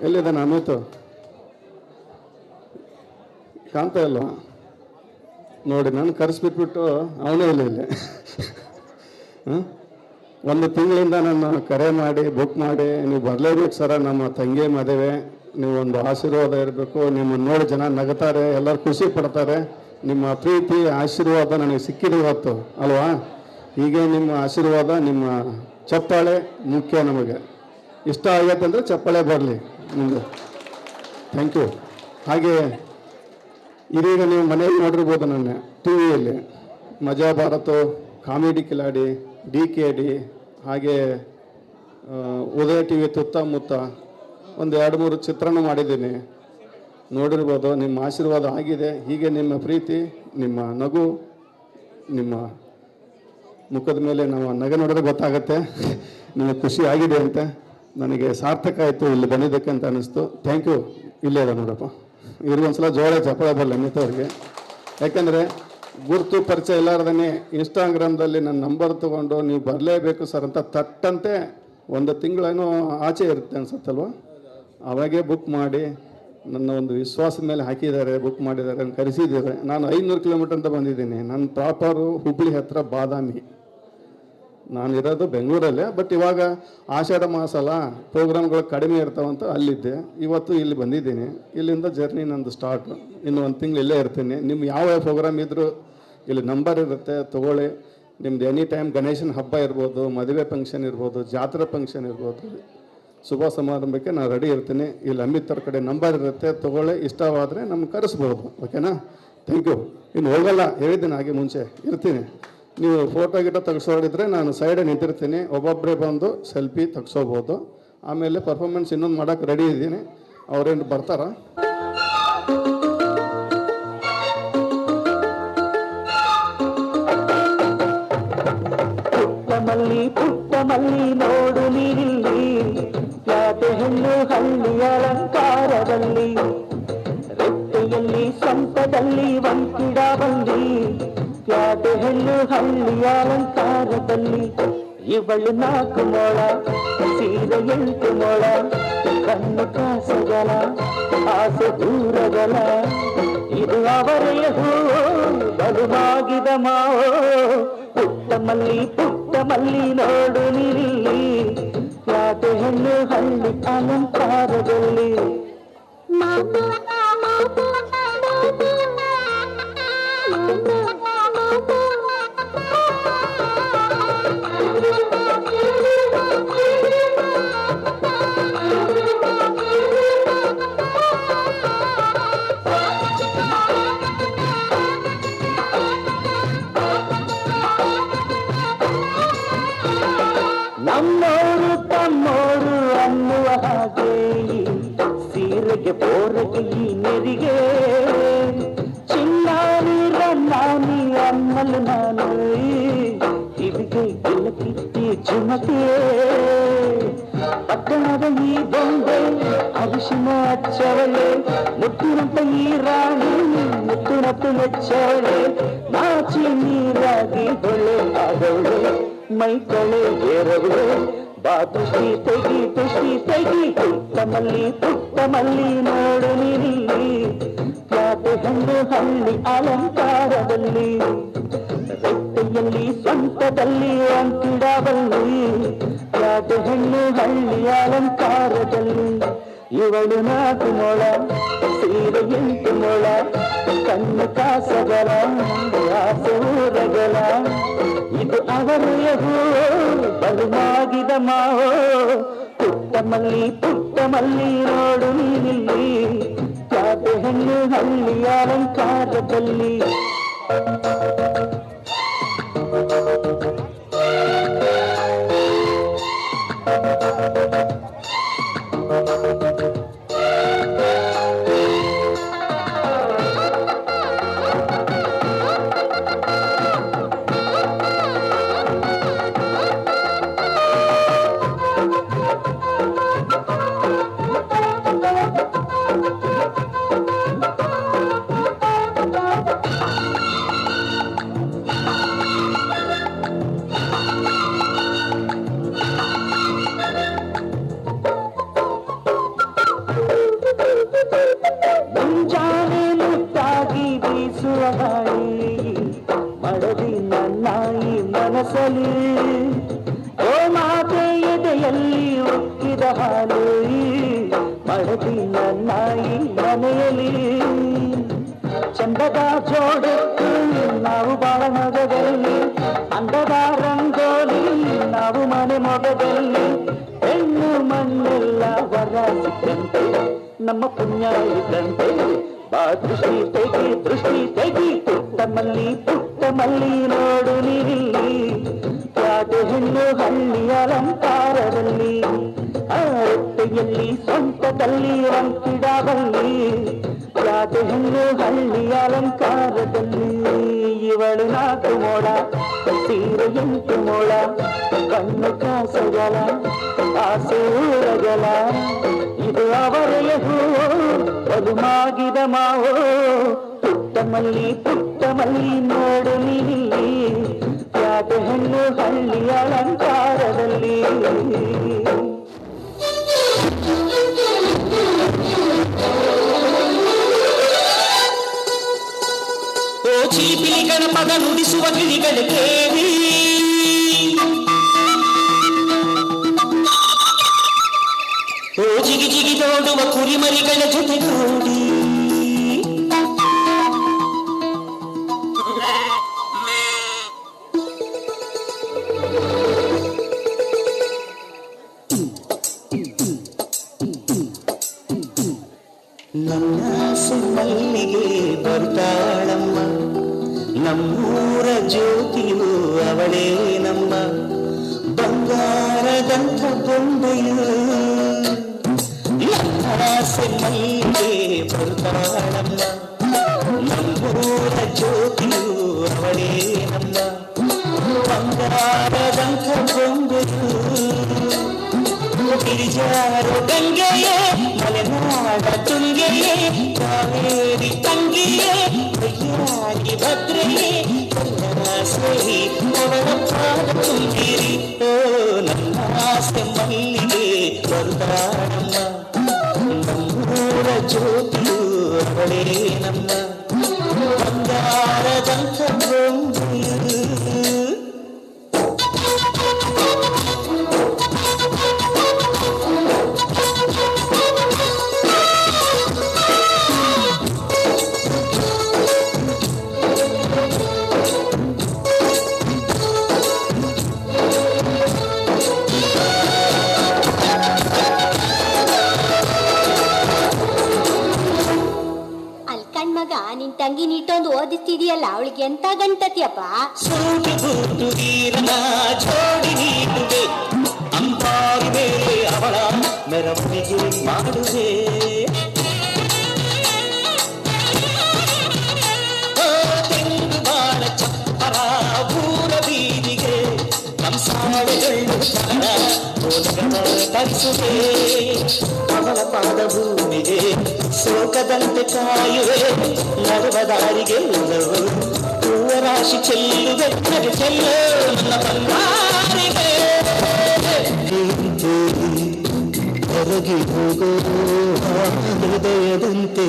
ಎಲ್ಲಿದ್ದಾನೆ ಅಮಿತ್? ಕಾಣ್ತಾ ಇಲ್ವಾ ನೋಡಿ, ನಾನು ಕರೆಸ್ಬಿಟ್ಬಿಟ್ಟು ಅವನೇ ಇಲ್ಲಿ ಒಂದು ತಿಂಗಳಿಂದ ನನ್ನ ಕರೆ ಮಾಡಿ ಬುಕ್ ಮಾಡಿ, ನೀವು ಬರಲೇಬೇಕು ಸರ, ನಮ್ಮ ತಂಗಿ ಮದುವೆ, ನೀವು ಒಂದು ಆಶೀರ್ವಾದ ಇರಬೇಕು, ನಿಮ್ಮನ್ನು ನೋಡಿ ಜನ ನಗ್ತಾರೆ, ಎಲ್ಲರೂ ಖುಷಿ ಪಡ್ತಾರೆ, ನಿಮ್ಮ ಪ್ರೀತಿ ಆಶೀರ್ವಾದ ನನಗೆ ಸಿಕ್ಕಿದೆ ಇವತ್ತು ಅಲ್ವಾ. ಹೀಗೆ ನಿಮ್ಮ ಆಶೀರ್ವಾದ, ನಿಮ್ಮ ಚಪ್ಪಾಳೆ ಮುಖ್ಯ ನಮಗೆ. ಇಷ್ಟ ಆಗತ್ತೆ ಅಂದರೆ ಚಪ್ಪಾಳೆ ಬರಲಿ ನಿಮಗೆ. Thank you. ಹಾಗೆ ಇದೀಗ ನೀವು ಮನೆಯಲ್ಲಿ ನೋಡಿರ್ಬೋದು, ನನ್ನ ಟಿ ವಿಯಲ್ಲಿ ಮಜಾ ಭಾರತ, ಕಾಮಿಡಿ ಕಿಲಾಡಿ, DKD, ಹಾಗೆ ಉದಯ ಟಿ ವಿ ತುತ್ತಮುತ್ತ ಒಂದು 2-3 ಚಿತ್ರಣ ಮಾಡಿದ್ದೀನಿ, ನೋಡಿರ್ಬೋದು. ನಿಮ್ಮ ಆಶೀರ್ವಾದ ಆಗಿದೆ. ಹೀಗೆ ನಿಮ್ಮ ಪ್ರೀತಿ, ನಿಮ್ಮ ನಗು, ನಿಮ್ಮ ಮುಖದ ಮೇಲೆ ನಾವು ನಗೆ ನೋಡಿದ್ರೆ ಗೊತ್ತಾಗತ್ತೆ ನಿಮಗೆ ಖುಷಿ ಆಗಿದೆ ಅಂತ. ನನಗೆ ಸಾರ್ಥಕ ಆಯಿತು ಇಲ್ಲಿ ಬಂದಿದ್ದಕ್ಕೆ ಅಂತ ಅನ್ನಿಸ್ತು. Thank you. ಇಲ್ಲೇ ಅದ ನೋಡಪ್ಪ, ಇರುವಂದ್ಸಲ ಜೋಳ ಚಪ್ಪಳ ಬರಲ್ಲ ಅಮಿತ್ ಅವ್ರಿಗೆ. ಯಾಕೆಂದರೆ ಗುರುತು ಪರಿಚಯ ಇಲ್ಲಾರ್ದೇ ಇನ್ಸ್ಟಾಗ್ರಾಮ್ದಲ್ಲಿ ನನ್ನ ನಂಬರ್ ತೊಗೊಂಡು ನೀವು ಬರಲೇಬೇಕು ಸರ್ ಅಂತ ತಟ್ಟಂತೆ ಒಂದು ತಿಂಗಳೇನೋ ಆಚೆ ಇರುತ್ತೆ ಅನ್ಸುತ್ತಲ್ವ, ಅವಾಗೇ ಬುಕ್ ಮಾಡಿ ನನ್ನ ಒಂದು ವಿಶ್ವಾಸದ ಮೇಲೆ ಹಾಕಿದ್ದಾರೆ, ಬುಕ್ ಮಾಡಿದ್ದಾರೆ, ಕರೆಸಿದ್ದಾರೆ. ನಾನು 500 ಕಿಲೋಮೀಟರ್ ಅಂತ ಬಂದಿದ್ದೀನಿ. ನನ್ನ ಪ್ರಾಪರು ಹುಬ್ಳಿ ಹತ್ರ ಬಾದಾಮಿ, ನಾನಿರೋದು ಬೆಂಗಳೂರಲ್ಲೇ. ಬಟ್ ಇವಾಗ ಆಷಾಢ ಮಾಸ ಅಲ್ಲ, ಪ್ರೋಗ್ರಾಮ್ಗಳು ಕಡಿಮೆ ಇರ್ತಾವಂತ ಅಲ್ಲಿದ್ದೆ. ಇವತ್ತು ಇಲ್ಲಿ ಬಂದಿದ್ದೀನಿ. ಇಲ್ಲಿಂದ ಜರ್ನಿ ನಂದು ಸ್ಟಾರ್ಟ್. ಇನ್ನು 1 ತಿಂಗಳು ಇಲ್ಲೇ ಇರ್ತೀನಿ. ನಿಮ್ಮ ಯಾವ ಪ್ರೋಗ್ರಾಮ್ ಇದ್ದರೂ ಇಲ್ಲಿ ನಂಬರ್ ಇರುತ್ತೆ, ತೊಗೊಳ್ಳಿ. ನಿಮ್ದು ಎನಿ ಟೈಮ್ ಗಣೇಶನ ಹಬ್ಬ ಇರ್ಬೋದು, ಮದುವೆ ಫಂಕ್ಷನ್ ಇರ್ಬೋದು, ಜಾತ್ರೆ ಫಂಕ್ಷನ್ ಇರ್ಬೋದು, ಶುಭ ಸಮಾರಂಭಕ್ಕೆ ನಾನು ರೆಡಿ ಇರ್ತೀನಿ. ಇಲ್ಲಿ ಅಮಿತ್ ಅವ್ರ ಕಡೆ ನಂಬರ್ ಇರುತ್ತೆ, ತೊಗೊಳ್ಳಿ. ಇಷ್ಟವಾದರೆ ನಮ್ಗೆ ಕರೆಸ್ಬೋದು. ಓಕೆನಾ? Thank you. ಇನ್ನು ಹೋಗಲ್ಲ, ಹೇಳಿದ್ದೀನಿ ಹಾಗೆ ಮುಂಚೆ ಇರ್ತೀನಿ. ನೀವು ಫೋಟೋ ಗಿಟೋ ತೆಗೆಸೋಡಿದ್ರೆ ನಾನು ಸೈಡೇ ನಿಂತಿರ್ತೀನಿ, ಒಬ್ಬೊಬ್ಬರೇ ಬಂದು ಸೆಲ್ಫಿ ತೆಗ್ಸೋಬೋದು. ಆಮೇಲೆ ಪರ್ಫಾರ್ಮೆನ್ಸ್ ಇನ್ನೊಂದು ಮಾಡೋಕ್ಕೆ ರೆಡಿ ಇದ್ದೀನಿ. ಅವ್ರೇನು ಬರ್ತಾರ? ಪುಟ್ಟ ಮಲ್ಲಿ ನೋಡು ನೀರಿಲ್ಲಿ, ಯಾತೆ ಹೆಣ್ಣು ಹಳ್ಳಿ ಅಲಂಕಾರದಲ್ಲಿ, ರೆಟ್ಟೆಯಲ್ಲಿ ಸೊಂಟದಲ್ಲಿ ವಂಕಿಡ ಬಂದಿ, ಯಾತೆ ಹೆಣ್ಣು ಹಳ್ಳಿ ಅಲಂಕಾರದಲ್ಲಿ. ಇವಳು 4 ಮೊಳ, ಸೀರೆ 8 ಮೊಳ, ಕಣ್ಣು ಕಾಸಗಲ, ಆಸೆ ದೂರಗಲ, ಇದು ಅವರೆಯ ಹೂ ಬಲುಮಾಗಿದ ಮಾವೋ. ಪುಟ್ಟ ಮಲ್ಲಿ ನೋಡು ನೀರಿಲ್ಲಿ, ಯಾತೆ ಹೆಣ್ಣು ಹಳ್ಳಿ ಅಲಂಕಾರದಲ್ಲಿ. ನಮ್ಮೋರು ತಮ್ಮೋರು ಅನ್ನುವ ಹಾಗೆ, ಸೀರೆಗೆ ಬೋರಗೆ ಈ ನೆರಿಗೆ, ಚಿನ್ನಾನಿ ರನ್ನಾನಿ ಅನ್ನಲು ನಾನು, ಕಿವಿಗೆ ಗಿಲಕಿ ಝುಮಕೆ, ಪಟ್ಟಣದ ಈ ಬೊಂಬೆ ಅರಿಶಿನ ಹಚ್ಚವಳೆ, ಮುತ್ತಿನಂತ ಈ ರಾಣಿ ಮುತ್ತಿನತ್ತು ಮೆಚ್ಚವಳೆ, ನಾಚಿ ನೀರಾಗಿ ಹೊಳೆ ಆದವಳೆ. ಮೈ ಕಳೆ ಏರವೇ ಬಾ ದೃಷ್ಟಿ ತೆಗಿ ಪುಟ್ಟ ಮಲ್ಲಿ ನೋಡು ನೀಲಿ ಪ್ಯಾಟೆ ಹಣ್ಣು ಹಳ್ಳಿ ಅಲಂಕಾರದಲ್ಲಿ ರೊಟ್ಟೆಯಲ್ಲಿ ಸ್ವಂತದಲ್ಲಿ ಅಂತಿಡಬಲ್ಲಿ ಪ್ಯಾಟೆ ಹಣ್ಣು ಹಳ್ಳಿ ಅಲಂಕಾರದಲ್ಲಿ ಇವಳು 4 ಮೊಳ ಸೀರೆ 8 ಮೊಳ ಕಣ್ಣು ಕಾಸಗಲ ಆಸೆ ಊರಗಲ ಇದು ಅವರ ಬಲುಮಾಗಿದ ಮಾವೋ ಪುಟ್ಟ ಮಲ್ಲಿ ನೋಡು ನೀನಿಲ್ಲಿ ಪ್ಯಾಟೆ ಹಣ್ಣು ಹಳ್ಳಿ ಅಲಂಕಾರದಲ್ಲಿ ಮುಂಜಾನೆ ಮುತ್ತಾಗಿ ಬೀಸುವ ಗಾಳಿ ಮಡದಿ ನನ್ನಾಯಿ ಮನಸಲಿ ಓ ಮಾತೆ ಎದೆಯಲ್ಲಿ ಉಕ್ಕಿದ ಹಾಲು ಮಡದಿ ನನ್ನಾಯಿ ಮನೆಯಲ್ಲಿ ಚಂದದ ಜೋಡೆತ್ತು ನಾವು ಬಾಳ ಮಗದಲ್ಲಿ ಅಂದದ ರಂಗೋಲಿ ನಾವು ಮನೆ ಮೊಗದಲ್ಲಿ ಹೆಣ್ಣು ಮಣ್ಣೆಲ್ಲ ವರ ಸಿಕ್ಕಂತೆ ನಮ್ಮ ಪುಣ್ಯ ಇದ್ದಂತೆ ಬಾ ದೃಷ್ಟಿ ತೆಗಿ ಪುಟ್ಟ ಮಲ್ಲಿ ನೋಡು ನೀಲಿ ಪ್ಯಾಟೆ ಹೆಣ್ಣು ಹಳ್ಳಿ ಅಲಂಕಾರದಲ್ಲಿ ಆ ರೊಟ್ಟೆಯಲ್ಲಿ ಸ್ವಂತದಲ್ಲಿ ಅಂತಿಡಬಲ್ಲಿ ಪ್ಯಾಟೆ ಹೆಣ್ಣು ಹಳ್ಳಿ ಅಲಂಕಾರದಲ್ಲಿ ಇವಳು 4 ಮೊಳ ಸೀರೆ 8 ಮೊಳ ಕಣ್ಣು ಕಾಸಗಲ ಆಸೆ ಊರಗಲ ಇದು ಅವರ ಬಲುಮಾಗಿದ ಮಾವೋ ಪುಟ್ಟ ಮಲ್ಲಿ ನೋಡು ನೀಲಿ ಪ್ಯಾಟೆ ಹೆಣ್ಣು ಹಳ್ಳಿ ಅಲಂಕಾರದಲ್ಲಿ ಓ ಚಿಲಿಪಿಲಿ ಗಣಪದ ನುಡಿಸುವ ಗಿಳಿಗಳ ಕೇಳಿ ಓ ಜಿಗಿ ನೋಡುವ ಕುರಿಮರಿಗಳ ಜೊತೆಗೂಡಿ ನನ್ನ ಮಲ್ಲಿಗೆ ಬರ್ತಾಳಮ್ಮ ನಮ್ಮೂರ ಜ್ಯೋತಿಯು ಅವಳೇ ನಮ್ಮ ಬಂಗಾರದಂಥ ಬೊಂಬೆಯು ಮಲ್ಲಿಗೆ ಬರ್ತಾಳಮ್ಮ ನಮ್ಮೂರ ಜ್ಯೋತಿಯು ಅವಳೇ ನಮ್ಮ ಬಂಗಾರದಂಥ ಬೊಂಬೆಯು ಗಿರಿಜಾರು ಗಂಗೆಯೇ ಮಲೆನಾಡ ತುಂಗೆಯೇ ಕಾವೇರಿ ತಂಗಿಯೇ ಕೈಯಾಗಿ ಭದ್ರೆಯೇ ಸೇರಿ ಅವಳ ಪಾದ ತುಂಬಿರಿ ಓ ನನ್ನ ಆಸೆ ಮಲ್ಲಿಗೆ ಬರ್ತಾಳಮ್ಮ ನಮ್ಮೂರ ಜ್ಯೋತಿಯು ಅವಳೇ ನಮ್ಮ ಬಂಗಾರದಂಥ ಬೊಂಬೆಯು ನಿನ್ ತಂಗಿ ನೀಟೊಂದು ಓದಿಸ್ತಿದೀಯಲ್ಲ ಅವಳಿಗೆ ಎಂತ ಗಂಟತಿಯಪ್ಪ ಸೂಟು ಬೂಟು ವೀರನ ಜೋಡಿ ನೀಡುವೆ ಅಂಬಾರಿ ಮೇಲೆ ಅವಳ ಮೆರವಣಿಗೆ ಮಾಡುವೆ ತೆಂಗು ಬಾಳ ಚಪ್ಪರ ಊರ ಬೀದಿಗೆ ಕಂಸಾಳೆಗಳು ತರಿಸುವೆ ಅವಳ ಪಾದ ಭೂಮಿಗೆ ಶೋಕದಂತೆ ಕಾಯುವೆ ನಡುವ ದಾರಿಗೆಲ್ಲವೂ ರಾಶಿ ಚೆಲ್ಲುವೆ ನಗೆ ಚೆಲ್ಲು ನನ್ನ ಬಂಗಾರಿಗೆ ಹೊರಗೆ ಹೋಗೋ ಹೃದಯದಂತೆ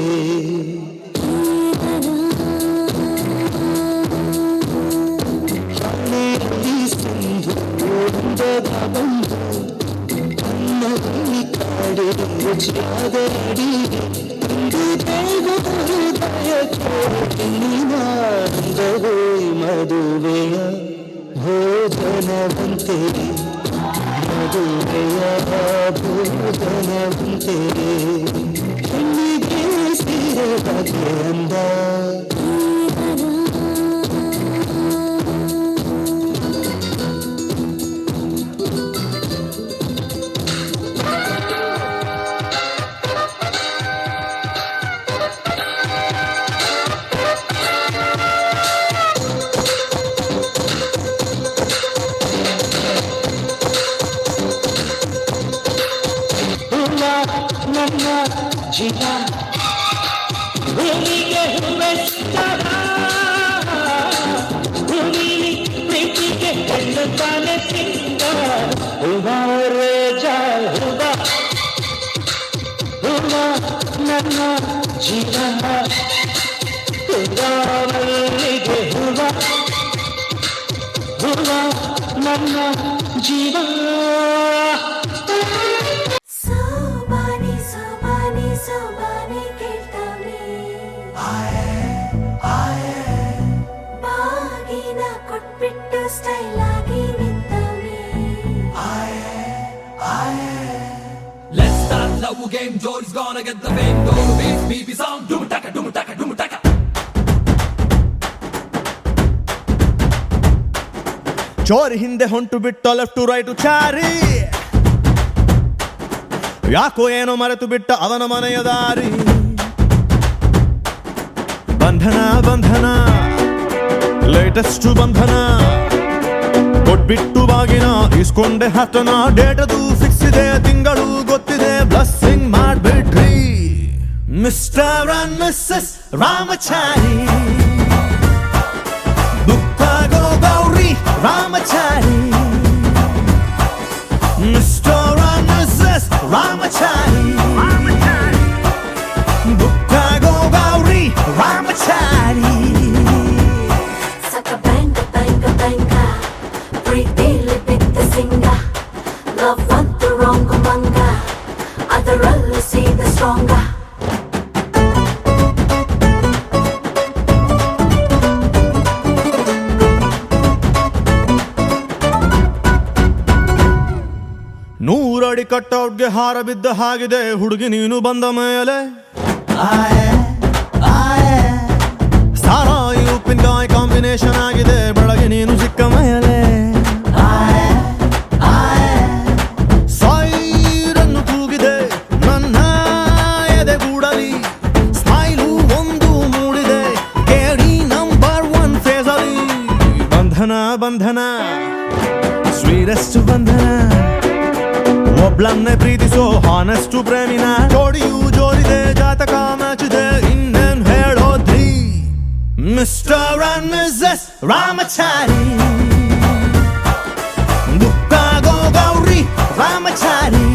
ಶಾಲೆಯಲ್ಲಿ ಸಿಂಧು ಒಂದದ ಬಂದು ಅನ್ನದಲ್ಲಿ ಕಾಡಿ ರುಚಿಯಾದ ಅಡಿಗೆ ಇಂದು ಹೃದಯ ನೀನಾಂದವೇ ಮದುವೆಯ ಭೋಜನವಂತೆ ಮದುವೆಯ ಭೋಜನವಂತೆ ಹೆಣ್ಣಿಗೆ ಸೀರೆ ಬಗೆ ಅಂದ ನನ್ನ ಜೀವ ಭೂಮಿಗೆ ಹೂವೆಸ್ತರ ಭೂಮಿಲಿ ಪ್ರೀತಿಗೆ ಕಣ್ಣು ತಾನೆ ಸಿಂಗ ಹೂವ ರೋಜ ಹೂವ ಹೂವ ನನ್ನ ಜೀವ ಹೂವಿಗೆ ಹೂವ ಹೂವ ನನ್ನ ಜೀವ ಸೋಬಾನೆ ಸೋಬಾನೆ ಸೋಬಾನೆ ಕೇಳ್ತಾನೆ ಬಾಗಿನ ಕೊಟ್ಬಿಟ್ಟು ಸ್ಟೈಲ್ ಆಗಿ ನಿಂತವನೆ Let's start love game. Jody's gonna get the fame. Go to beats, BB sound. Doom taka, doom taka, doom taka. ಚೋರಿ ಹಿಂದೆ ಹೊಂಟು ಬಿಟ್ಟ ಲೆಫ್ಟ್ ಟು ರೈಟ್ ಚಾರಿ ಯಾಕೋ ಏನೋ ಮರೆತು ಬಿಟ್ಟ ಅವನ ಮನೆಯ ದಾರಿ ಬಂಧನ ಬಂಧನ ಲೇಟೆಸ್ಟ್ ಬಂಧನ ಕೊಟ್ಬಿಟ್ಟು ಬಾಗಿನ ಇಸ್ಕೊಂಡೆ ಹತ್ತನ ಡೇಟದು ಫಿಕ್ಸ್ ಇದೆ ತಿಂಗಳು ಗೊತ್ತಿದೆ ಬ್ಲಸ್ಸಿಂಗ್ ಮಾಡ್ಬಿಟ್ರಿ ಮಿಸ್ಟರ್ ಅಂಡ್ ಮಿಸ್ಸಸ್ ರಾಮಚಾರಿ ಬುಕ್ಕಾಗೋ Gauri Ramachari mister and missus Ramachari ಬುಕ್ಕಾಗೋ Gauri Ramachari Saka banga banga banga ಪ್ರೀತಿಲಿ ಬಿದ್ದ ಸಿಂಗ ಲವ್ ಅಂತ ರಾಂಗ್ ಮಂಗ ಅದರಲ್ಲೂ ಸೀದ ಸ್ಟ್ರಾಂಗ ನೂರಡಿ ಕಟ್ಔಟ್ಗೆ ಹಾರ ಬಿದ್ದ ಹಾಗಿದೆ ಹುಡುಗಿ ನೀನು ಬಂದ ಮೇಲೆ ಸಾರಾಯಿ ಉಪ್ಪಿನಕಾಯಿ ಕಾಂಬಿನೇಷನ್ ಆಗಿದೆ ಬೆಳಗ್ಗೆ ನೀನು ಸಿಕ್ಕ ಮೇಲೆ ಸೈರನ್ನು ಕೂಗಿದೆ ನನ್ನ ಎದೆಗೂಡಲಿ ಸ್ಮೈಲು ಒಂದು ಮೂಡಿದೆ ಕೇಳಿ ನಂಬರ್ 1 ಫೇಸಲ್ಲಿ ಬಂಧನ ಬಂಧನ ಸ್ವೀರೆಸ್ಟ್ ಬಂಧನ ಒಬ್ಳನ್ನೇ ಪ್ರೀತಿಸೋ ಹಾನೆಸ್ಟ್ ಪ್ರೇಮಿನ ಜೋಡಿಯೂ ಜೋರಿದೆ ಜಾತಕ ಮ್ಯಾಚಿದೆ ಇನ್ನೇನ್ ಹೇಳೋದ್ರಿ ಮಿಸ್ಟರ್ ಅಂಡ್ ಮಿಸ್ಸಸ್ ರಾಮಚಾರಿ ಬುಕ್ಕಾಗೋ Gauri Ramachari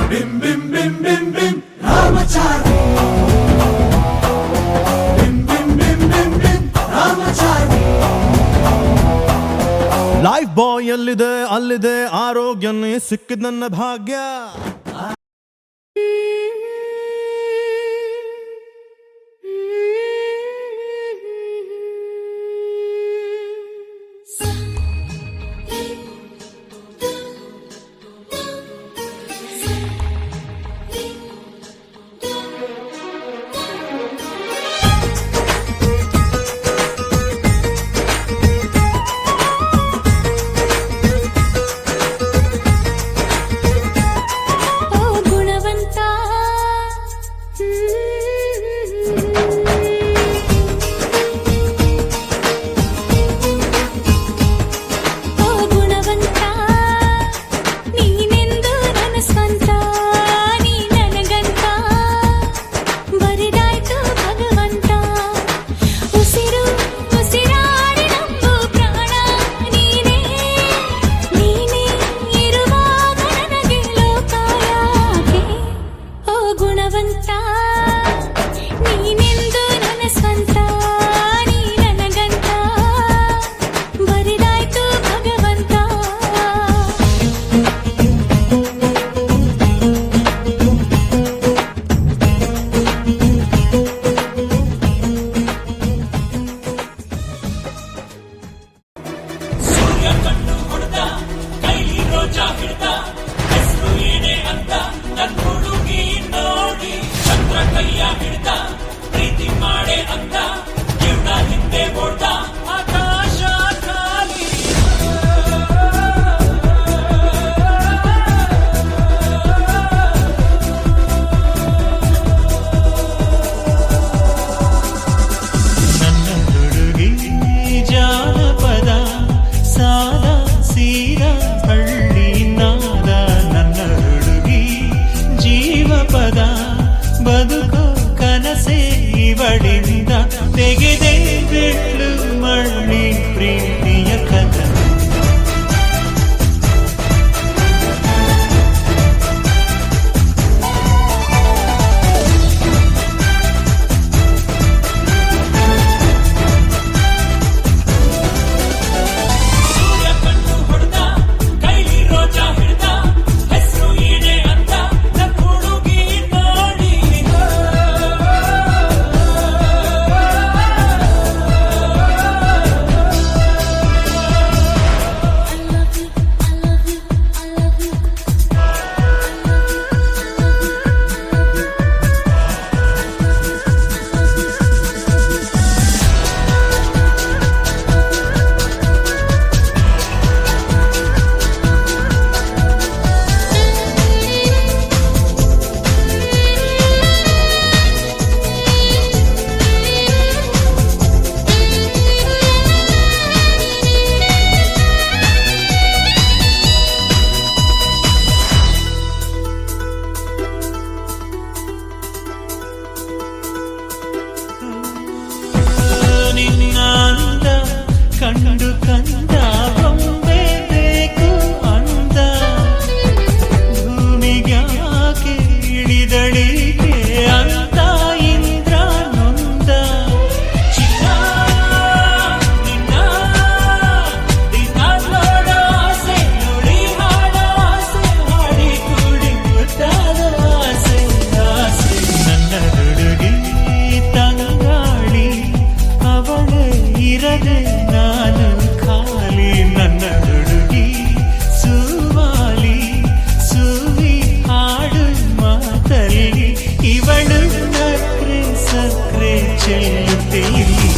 Bim bim bim bim bim. Ramachari. Bim bim bim bim bim. Ramachari. Lifebuoy ಎಲ್ಲಿದೆ ಅಲ್ಲಿದೆ ಆರೋಗ್ಯನೇ ಸಿಕ್ಕಿದ ನನ್ನ ಭಾಗ್ಯ ಗುಣವಂತ ಇಲ್ಲದೆ ನಾನು ಖಾಲಿ ನನ್ನ ಹುಡುಗಿ ಸುವಾಲಿ ಸುವಿ ಹಾಡು ಮಾತಲ್ಲಿ ಇವಳು ನಕ್ರೆ ಸಕ್ರೆ ಚೆಲ್ಲುತ್ತೆ ಇಲ್ಲಿ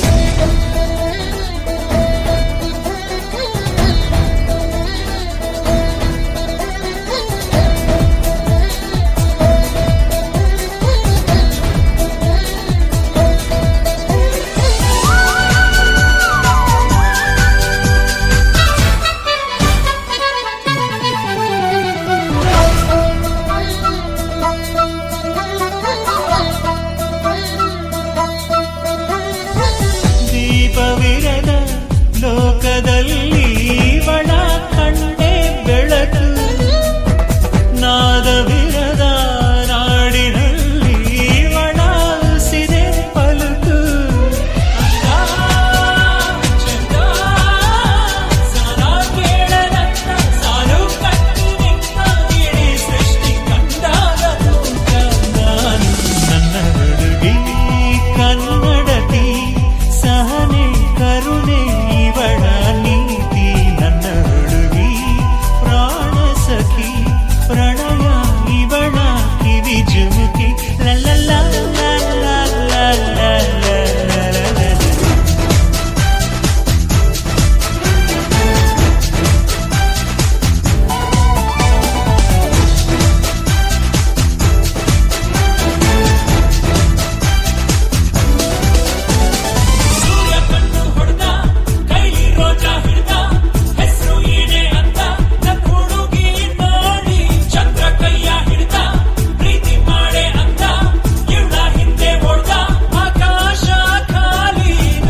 ದೀಪವಿರದ ಲೋಕದಲ್ಲಿ ಇವಳ ಕಣ್ಣೆ ಬೆಳಕು ನಾದವಿರದ ನಾಡಿನಲ್ಲಿ ಇವಳ ಉಸಿರೆ ಪಲುಕು ಚಂದ ಸಾಲ ಕೇಳದಂತ ಸಾಲು ಕಟ್ಟಿ ನಿಂತ ಇಡೀ ಸೃಷ್ಟಿ ಕಂಡಾಗ ನಾನು ನನ್ನ ಹುಡುಗಿ ಕನ್ನಡತಿ ಸಹನೆ ಕರುಣೆ ಇವಳ ನೀತಿ ನನ್ನ ಹುಡುಗಿ ಪ್ರಾಣ ಸಖಿ ಪ್ರಣಯ ಇವಳ ಕಿವಿ ಜುಮುಕಿ ಲಲ್ಲ ಸೂರ್ಯ ಕಣ್ಣು ಹೊಡೆದ ಕೈಲಿ ರೋಜಾ ಹಿಡ್ದ ಹೆಸರು ಏನೇ ಅಂತ ನನ್ನ ಹುಡುಗಿ ನೋಡಿ ಚಂದ್ರ ಕೈಯ ಹಿಡ್ದ ಪ್ರೀತಿ ಮಾಡೆ ಅಂತ ಇವಳ ಹಿಂದೆ ಓಡ್ದ ಆಕಾಶ ಖಾಲಿನ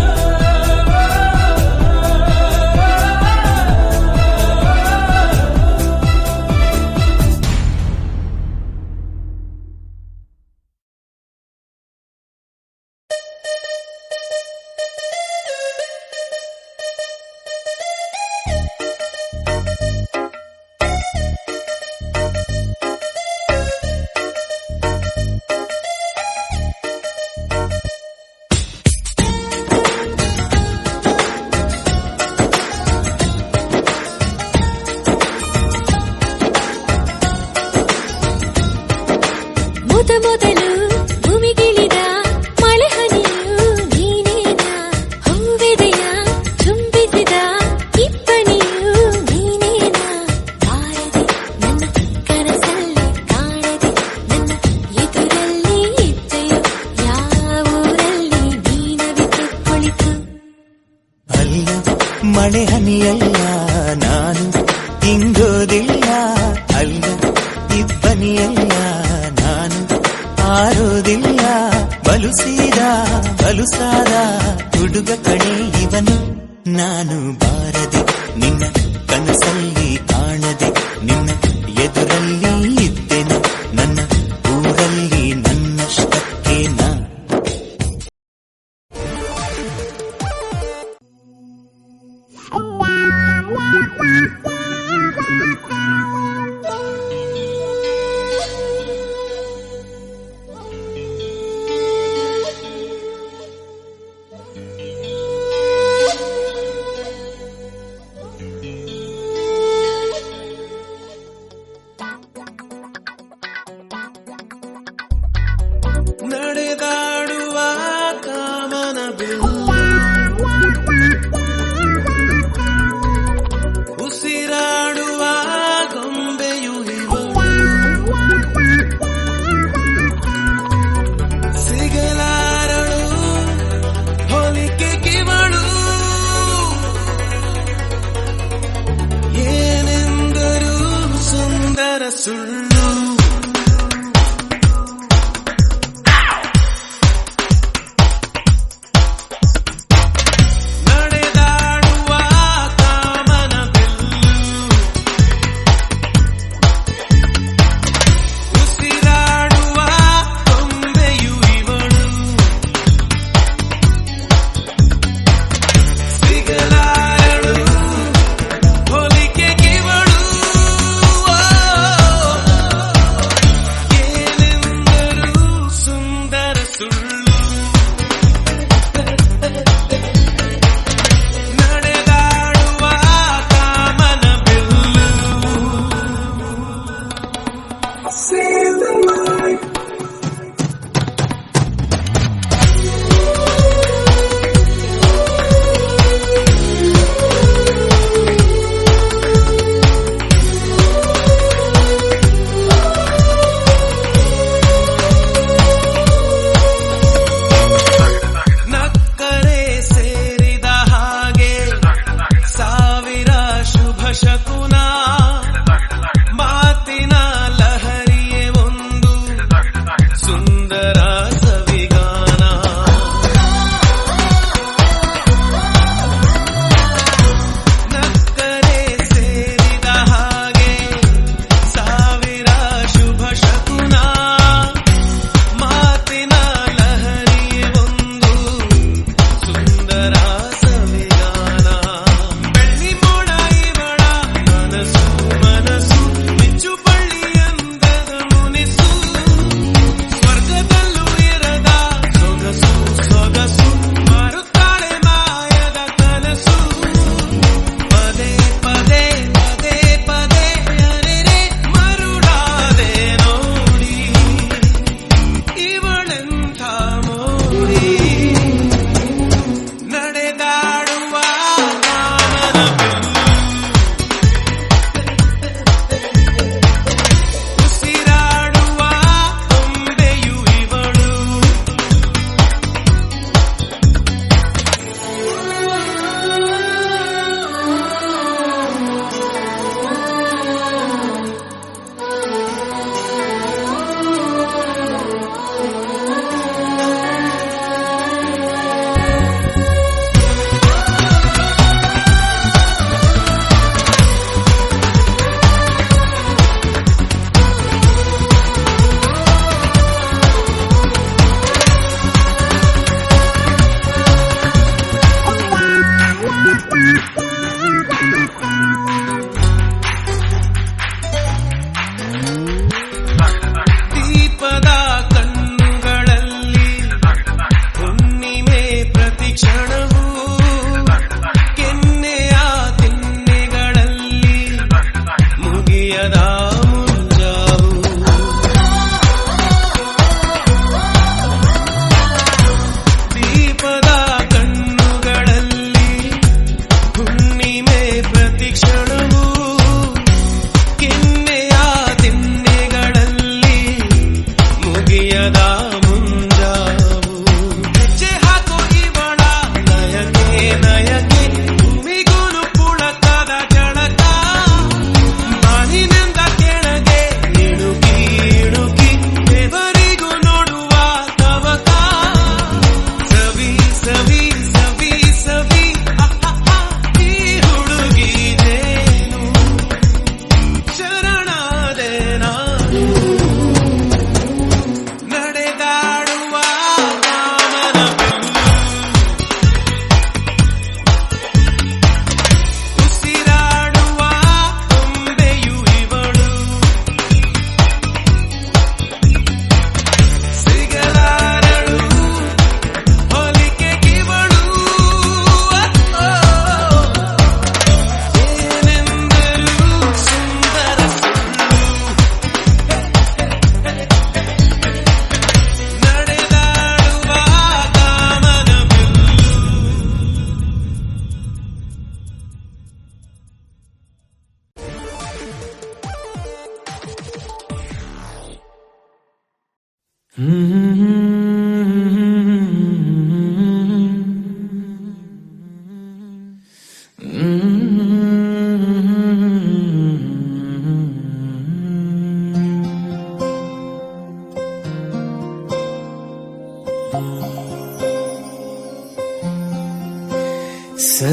ಮೊದಲು ಭೂಮಿಗಿಳಿದ ಮಳೆ ಹನಿಯು ನೀನೇನ ಹೂವೆದೆಯ ಚುಂಬಿಸಿದ ಇಬ್ಬನಿಯು ನೀನೇನ ಬಾರದೆ ನನ್ನ ಕನಸಲ್ಲಿ ಕಾಣದೆ ನನ್ನ ಎದುರಲ್ಲಿ ಇದ್ದೆಯು ಯಾವೂರಲ್ಲಿ ನೀನವಿತು ಕುಳಿತು ಅಲ್ಲ ಮಳೆ ಹನಿಯಲ್ಲ ನಾನು ಇಂಗೋದಿಲ್ಲ ಅಲ್ಲ ಇಬ್ಬನಿಯಲ್ಲ ನಾನು ಆರೋದಿಲ್ಲ ಬಲುಸಾದ ಹುಡುಗ ಕಣೆ ಇವನು ನಾನು ಬಾರದೆ ನಿನ್ನ ಕನಸಲ್ಲಿ ಕಾಣದೆ ನಿನ್ನ ಎದುರಲ್ಲಿ ಇದ್ದೆನು ನನ್ನ ಊರಲ್ಲಿ ನನ್ನಷ್ಟಕ್ಕೆ ನಾ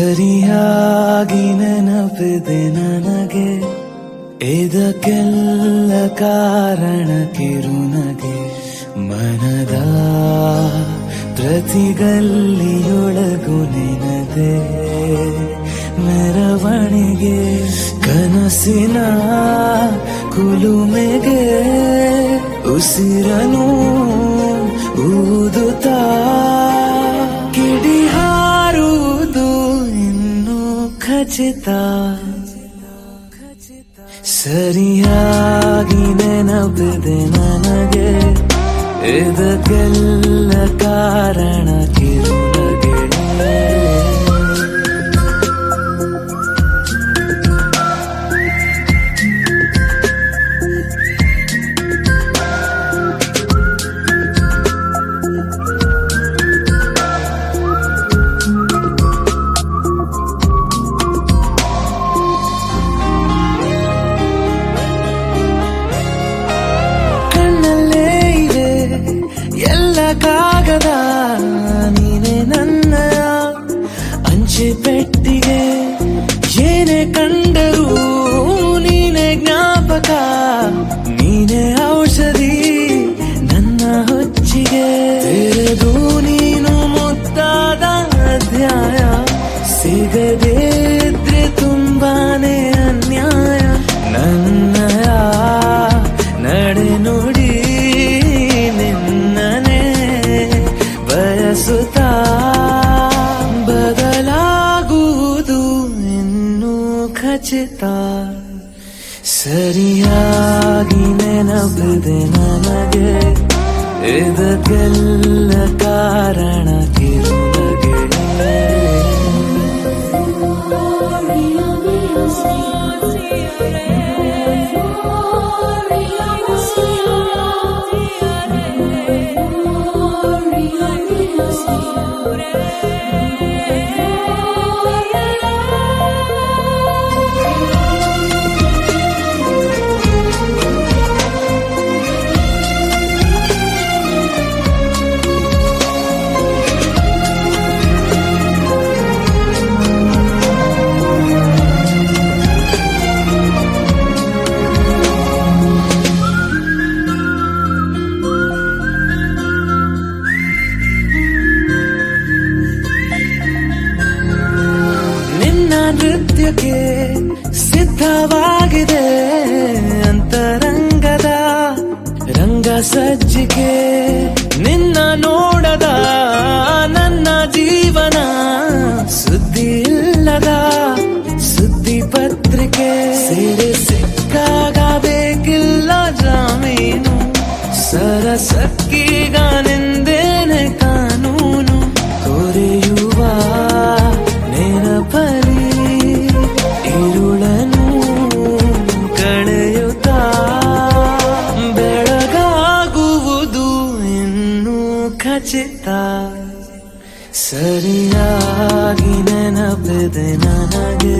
ಸರಿಯಾಗಿ ನೆನಪಿದೆ ನನಗೆ ಇದಕ್ಕೆಲ್ಲ ಕಾರಣ ಕಿರುನಗೆ ಮನದ ಪ್ರತಿಗಲ್ಲಿಯೊಳಗು ನೆನದೆ ಮೆರವಣಿಗೆ ಕನಸಿನ ಕುಲುಮೆಗೆ ಉಸಿರನು ಊದುತ್ತಾ ಕಿಡಿ ಹಾರುವುದು ಇನ್ನು ಖಚಿತ ಸರಿಯಾಗಿ ನೆನಪಿದೆ ನನಗೆ ಇದಕ್ಕೆಲ್ಲ ಕಾರಣ ಕಿರುನಗೆ ಕಾಗದ ನೀನೆ ನನ್ನ ಅಂಚೆ ಪೆಟ್ಟಿಗೆ ಏನೇ ಕಂಡರೂ ನೀನೆ ಜ್ಞಾಪಕ ನೀನೆ ಔಷಧಿ ನನ್ನ ಹೊಚ್ಚಿಗೆ ತೆರೆದು ನೀನು ಮುದ್ದಾದ ಅಧ್ಯಾಯ ಸಿಗದೇ ಇದ್ರೆ ತುಂಬಾನೇ ಅನ್ಯಾಯ ನನ್ನಯ ನಡೆ ನುಡಿ ಬಯಸುತ್ತಾ ಬದಲಾಗುವುದು ಇನ್ನೂ ಖಚಿತ ಸರಿಯಾಗಿ ನೆನಪಿದೆ ನನಗೆ ಇದಕ್ಕೆಲ್ಲ ಕಾರಣ ಕಿರುನಗೆ ನೃತ್ಯಕ್ಕೆ ಸಿದ್ಧವಾಗಿದೆ ಅಂತರಂಗದ ರಂಗ ಸಜ್ಜಿಕೆ ನಿನ್ನ ನೋಡದ ನನ್ನ ಜೀವನ ಸುದ್ದಿ ಇಲ್ಲದ ಸುದ್ದಿ ಪತ್ರಿಕೆ ಸೇರೆ ಸಿಕ್ಕಾಗ ಬೇಕಿಲ್ಲ ಜಾಮೀನು ಸರಸಕ್ಕೀಗ ನಿಂದೇನೆ ಕಾನೂನು ಕೊರೆಯುವ ನೆನಪಲಿ ഇരുളനു ಕಳೆಯುತ್ತಾ ಬೆಳಗಾಗುವುದು ಇನ್ನೂ ಖಚಿತ ಸರಿಯಾಗಿ ನೆನಪಿದೆ ನನಗೆ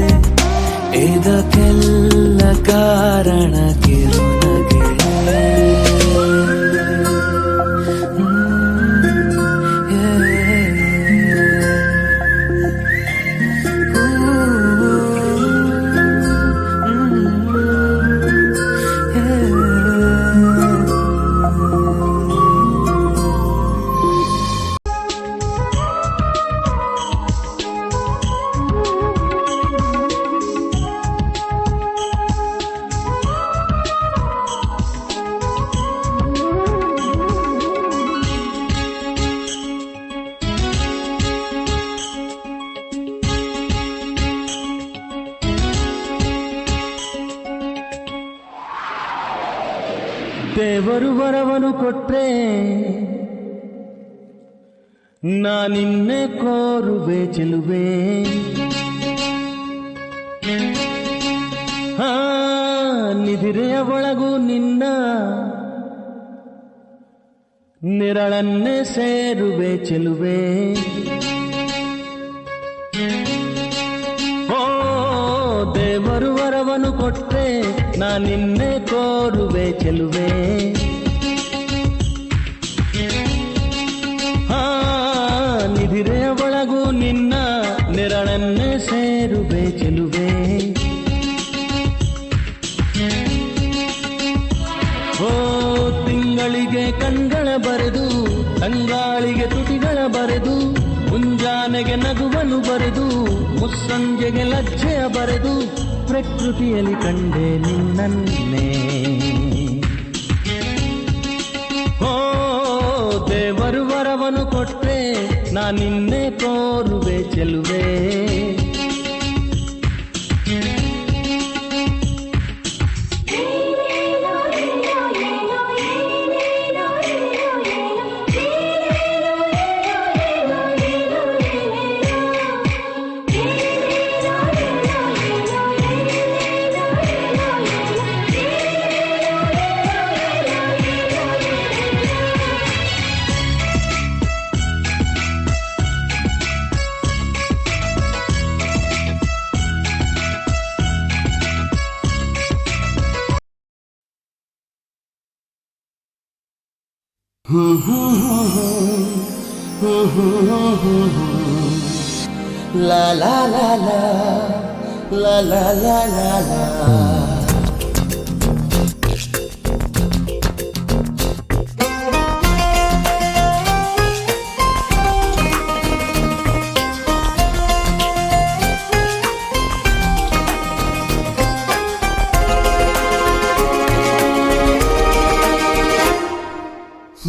ಇದಕ್ಕೆಲ್ಲ ಕಾರಣ ಕಿರುನಗೆ ದೇವರು ವರವನು ಕೊಟ್ರೆ ನಾನಿನ್ನೆ ಕೋರುವೆ ಚೆಲುವೆ ನಿಧಿರೆಯ ಒಳಗೂ ನಿನ್ನ ನಿರಳನ್ನೇ ಸೇರುವೆ ಚೆಲುವೆ. ಓ ದೇವರು ವರವನು ಕೊಟ್ರೆ ನಾನಿನ್ನೆ ಕೋರುವೆ ಚೆಲುವೆ. ನಿಧಿರೆಯ ಒಳಗೂ ನಿನ್ನ ನೆರಳನ್ನೇ ಸೇರುವೆ ಚೆಲುವೆ. ಓ ತಿಂಗಳಿಗೆ ಕಣ್ಗಳ ಬರೆದು ತಂಗಾಳಿಗೆ ತುಟಿಗಳ ಬರೆದು ಮುಂಜಾನೆಗೆ ನಗುವನು ಬರೆದು ಮುಸ್ಸಂಜೆಗೆ ಲಜ್ಜೆಯ ಬರೆದು ಪ್ರಕೃತಿಯಲ್ಲಿ ಕಂಡೆ ನಿನ್ನನ್ನೇ. ಓ ದೇವರು ವರವನು ಕೊಟ್ರೆ ನಾನಿನ್ನೆ ಕೋರುವೆ ಚೆಲುವೆ. La la la la la la la la la.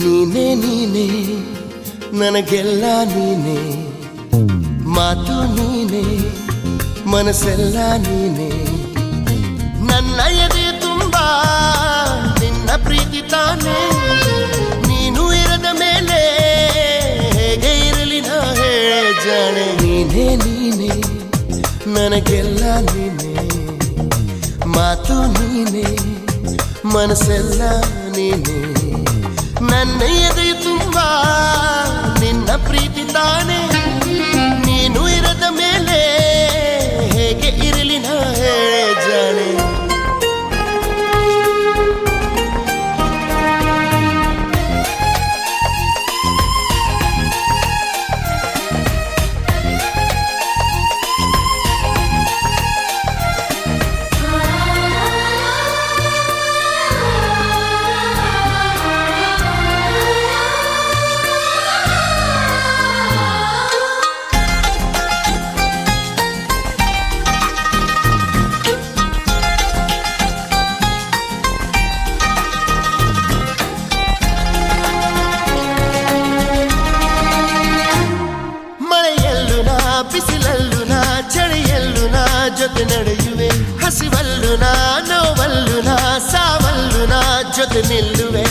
ನೀನೇ ನೀನೇ ನನಗೆಲ್ಲ ನೀನೇ, ಮಾತು ನೀನೇ ಮನಸ್ಸೆಲ್ಲ ನೀನೇ. ನನ್ನ ಎದೆ ತುಂಬಾ ನಿನ್ನ ಪ್ರೀತಿ ತಾನೇ. ನೀನು ಇರದ ಮೇಲೆ ಹೇಗೆ ಇರಲಿ ನಾ ಹೇಳೆ ಜಾಣೆ. ನೀನೇ ನೀನೇ ನನಗೆಲ್ಲ ನೀನೇ, ಮಾತು ನೀನೇ ಮನಸ್ಸೆಲ್ಲ ನೀನೇ. ನನ್ನ ಎದೆ ತುಂಬಾ ನಿನ್ನ ಪ್ರೀತಿ ತಾನೇ. ನೀನು ಇರದ ಮೇಲೆ ಹೇಗೆ ಇರಲಿ ನಾ ಹೇಳೆ ಜಾಣೆ. ಬಿಸಿಲಲ್ಲೂ ನಾ ಚಳಿಯಲ್ಲೂ ನಾ ಜೊತೆ ನಡೆಯುವೆ. ಹಸಿವಲ್ಲೂ ನಾ ನೋವಲ್ಲೂ ನಾ ಸಾವಲ್ಲೂ ನಾ ಜೊತೆ ನಿಲ್ಲುವೆ.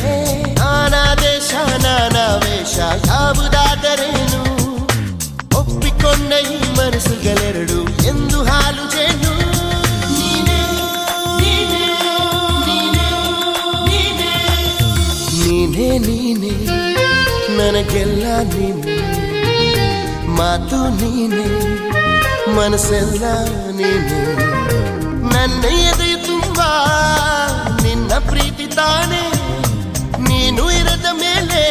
ನಾನಾ ದೇಶ ನಾನಾ ವೇಷ ಯಾವುದಾದರೇನು, ಒಪ್ಪಿಕೊಂಡ ಈ ಮನಸ್ಸುಗಳೆರಡು ಎಂದು ಹಾಲು ಜೇನು. ನೀನೇ ನೀನೇ ನನಗೆಲ್ಲ ನೀನೇ, ಮಾತು ನೀನೇ ಮನಸ್ಸೆಲ್ಲ ನೀನೇ. ನನ್ನ ಎದೆ ತುಂಬಾ ನಿನ್ನ ಪ್ರೀತಿ ತಾನೇ. ನೀನು ಇರದ ಮೇಲೆ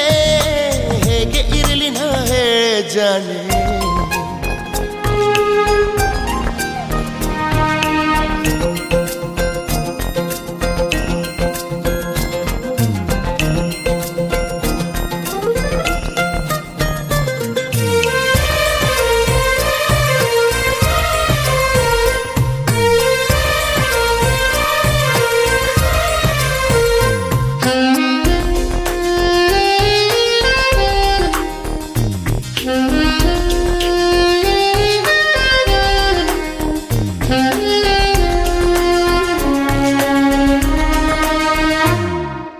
ಹೇಗೆ ಇರಲಿ ನಾ ಹೇಳೆ ಜಾಣೆ.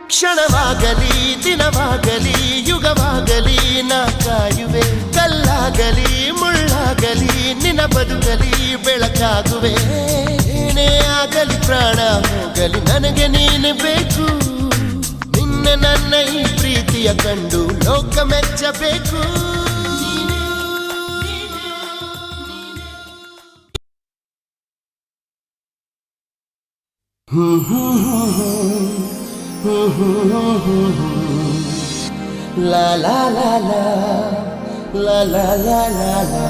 ಕ್ಷಣವಾಗಲಿ ದಿನವಾಗಲಿ ಯುಗವಾಗಲಿ ನಾ ಕಾಯುವೆ. ಕಲ್ಲಾಗಲಿ ಮುಳ್ಳಾಗಲಿ ನಿನ್ನ ಬದುಕಲಿ ಬೆಳಕಾಗುವೆ. ಏನೇ ಆಗಲಿ ಪ್ರಾಣ ಹೋಗಲಿ ನನಗೆ ನೀನು ಬೇಕು. ನಿನ್ನ ನನ್ನ ಈ ಪ್ರೀತಿಯ ಕಂಡು ಮೆಚ್ಚಬೇಕು. La la la la la la la la la.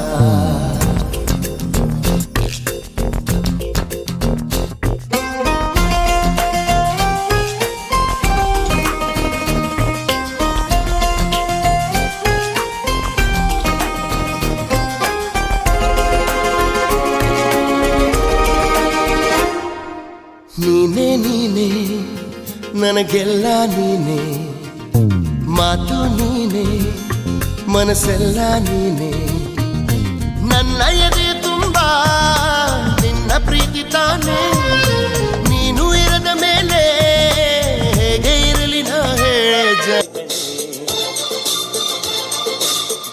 ನೀನೇ ನೀನೇ ನನಗೆಲ್ಲ ನೀನೇ, ಮಾತು ನೀನೇ ಮನಸ್ಸೆಲ್ಲ ನೀನೇ, ನನ್ನ ಎದೆ ತುಂಬ ನಿನ್ನ ಪ್ರೀತಿ ತಾನೇ. ನೀನು ಇರದ ಮೇಲೆ ಹೇಗೆ ಇರಲಿ ನಾ ಹೇಳ.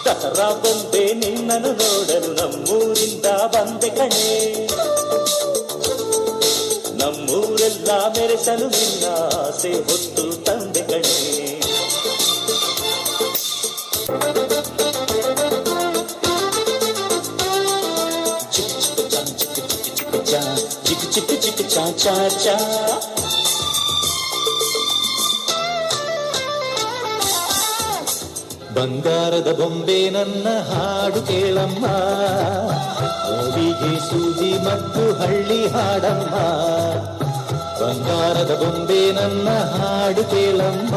ದಸರಾ ಬಂದೆ ನಿನ್ನನ್ನು ನೋಡಲು ನಮ್ಮೂರಿಂದ ಬಂದೆ ಕಣೆ, ನಮ್ಮೂರೆಲ್ಲ ಮೆರೆಸಲು ನಿನ್ನ ಆಸೆ ಹೊತ್ತು ತಂದೆ ಕಣೆ. ಚಿಕ್ಕ ಚಿಕ್ಕ ಚಿಕ್ಕ ಚಾ ಚಾ ಚಾ. ಬಂಗಾರದ ಬೊಂಬೆ ನನ್ನ ಹಾಡು ಕೇಳಮ್ಮ, ಮೋಡಿಗೆ ಸೂಜಿ ಮತ್ತು ಹಳ್ಳಿ ಹಾಡಮ್ಮ. ಬಂಗಾರದ ಬೊಂಬೆ ನನ್ನ ಹಾಡು ಕೇಳಮ್ಮ,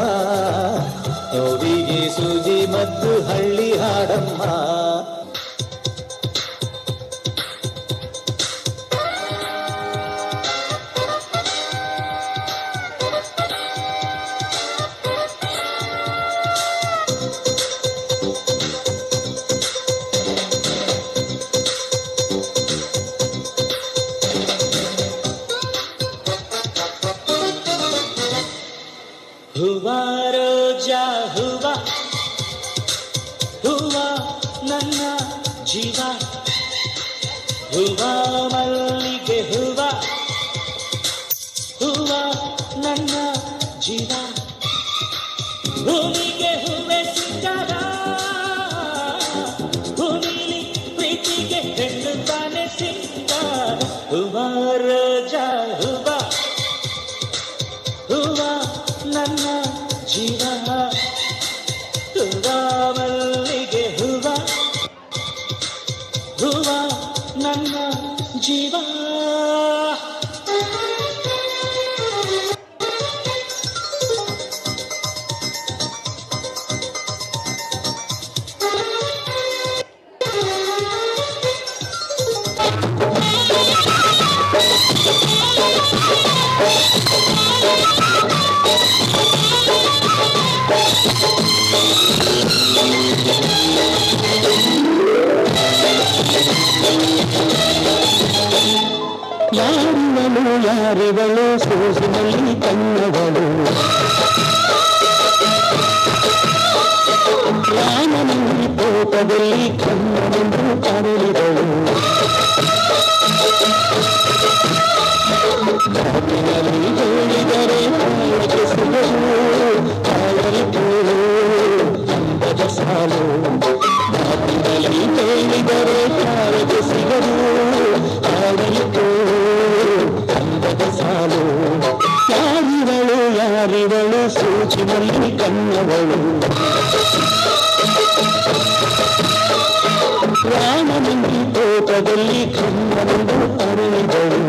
ಮೋಡಿಗೆ ಸೂಜಿ ಮತ್ತು ಹಳ್ಳಿ ಹಾಡಮ್ಮ. ಹೂವ ರೋಜಾ ಹೂವ, ಹೂವ ನನ್ನ ಜೀವ, ಹೂವ ಮಲ್ಲಿಗೆ ಹೂವ, ಹೂವ ನನ್ನ ಜೀವ. ಭೂಮಿಗೆ ಹೂವೆ ಸಿಂಗಾರ, ಭೂಮಿಲಿ ಪ್ರೀತಿಗೆ ಹೆಣ್ಣು ತಾನೆ ಸಿಂಗಾರ. ಹೂವ ರೋಜಾ ಹೂವ, ಹೂವ ನನ್ನ ಜೀವ, ಹೂವ ಮಲ್ಲಿಗೆ ಹೂವ, ಹೂವ ನನ್ನ ಜೀವ. ಯಾರಿವಳು ಯಾರಿವಳು ಸೂಸಿನಲ್ಲಿ ಕಣ್ಣವಳು, ರಾಮನಲ್ಲಿ ತೋಟದಲ್ಲಿ ಕಣ್ಣನೆಂದು ಕರೆಳಿದಳು. ಮಾತಿನಲ್ಲಿ ಹೇಳಿದರೆ ಮಾಯಕ್ಕೆ ಸಿಗಲು, ಕಾಯಲಿ ಕೇಳು ಅಂದದ ಸಾಲು. ಮಾತಿನಲ್ಲಿ ಹೇಳಿದರೆ ಕಾಯಕ್ಕೆ ಸಿಗಲು, ಕಾಯಲಿ ಕೇಳು ಅಂದದ ಸಾಲು. ಯಾರಿವಳು ಯಾರಿವಳು ಸೂಚಿನಲ್ಲಿ ಕಣ್ಣವಳು, ರಾಮನಲ್ಲಿ ತೋಟದಲ್ಲಿ ಕಣ್ಣನೆಂದು ಅರಳಿದಳು.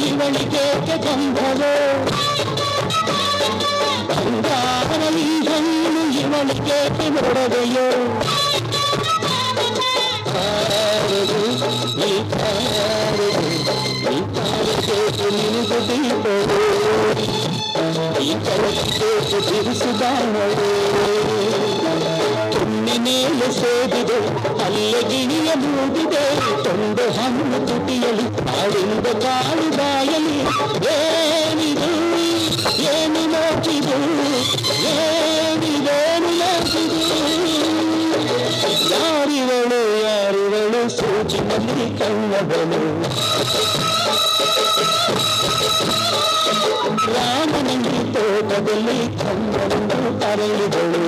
ಇವಳಿಗೆ ಗಂಧವೋ ಬಂಗಾರಲಿ ಹೆಣ್ಣು ಇವಳಿಗೆ ನೋಡದೆಯೋ. ನಿನಗೆ ದೀಪವೋ ಈ ಕಳಕ್ಕೆ ಬಿಡಿಸಿದಾನವೋ. ಮೂಡಿದೆ ಅಲ್ಲೆ ಗಿಣಿಯ ಮೂಡಿದೆ ತೊಂಡೆ ಹಣ್ಣು ತುಟಿಯಲಿ ಆಡಿಂದ ಕಾಳು ಬಾಯಲಿ ಏನಿದು ಏನು ನೋಟಿದು ಏನಿದೇನು ನೋಟಿದು ಯಾರಿವಳು ಸೂಚಿನಲ್ಲಿ ಕಣ್ಣವಳು ರಾಮನಲ್ಲಿ ತೋಟದಲ್ಲಿ ಕಣ್ಣನ್ನು ಅರಳಿದಳು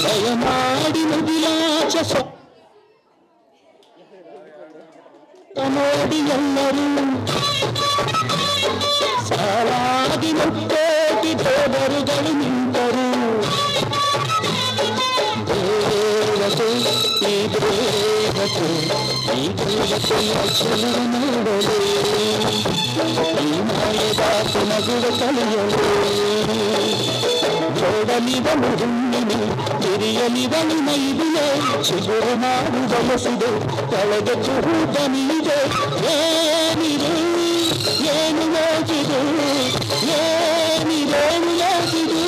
ದಯಮಾಡಿ ಮುಗಿಲಾಚ ನೋಡಿ ಎಲ್ಲರೂ ಸಾಲಾಗಿ ಮುಕ್ಕೋಟಿ ದೇವರುಗಳು ನಿಂತರು ದೇವತೆ ಈ ದೇವತೆ ಈ ದೇವತೆಯ ಚೆಲುವ ನೋಡಲು ಈ ಮಾಯದಾತ ನಗುವ ಕಲಿಯಲು ನೋಡಲಿವನು ಹುಣ್ಣಿಮೆ ತಿರಿಯಲಿವನು ನೈದಿಲೆ ಚಿಗುರು ಮಾಡು ಬಯಸಿದೆ ಕೆಳಗೆ ಚುರುದನಿದೆ ಏನಿದೆ ಏನು ಯೋಚಿದೆ ಏನಿದೇನು ಯೋಚಿದೆ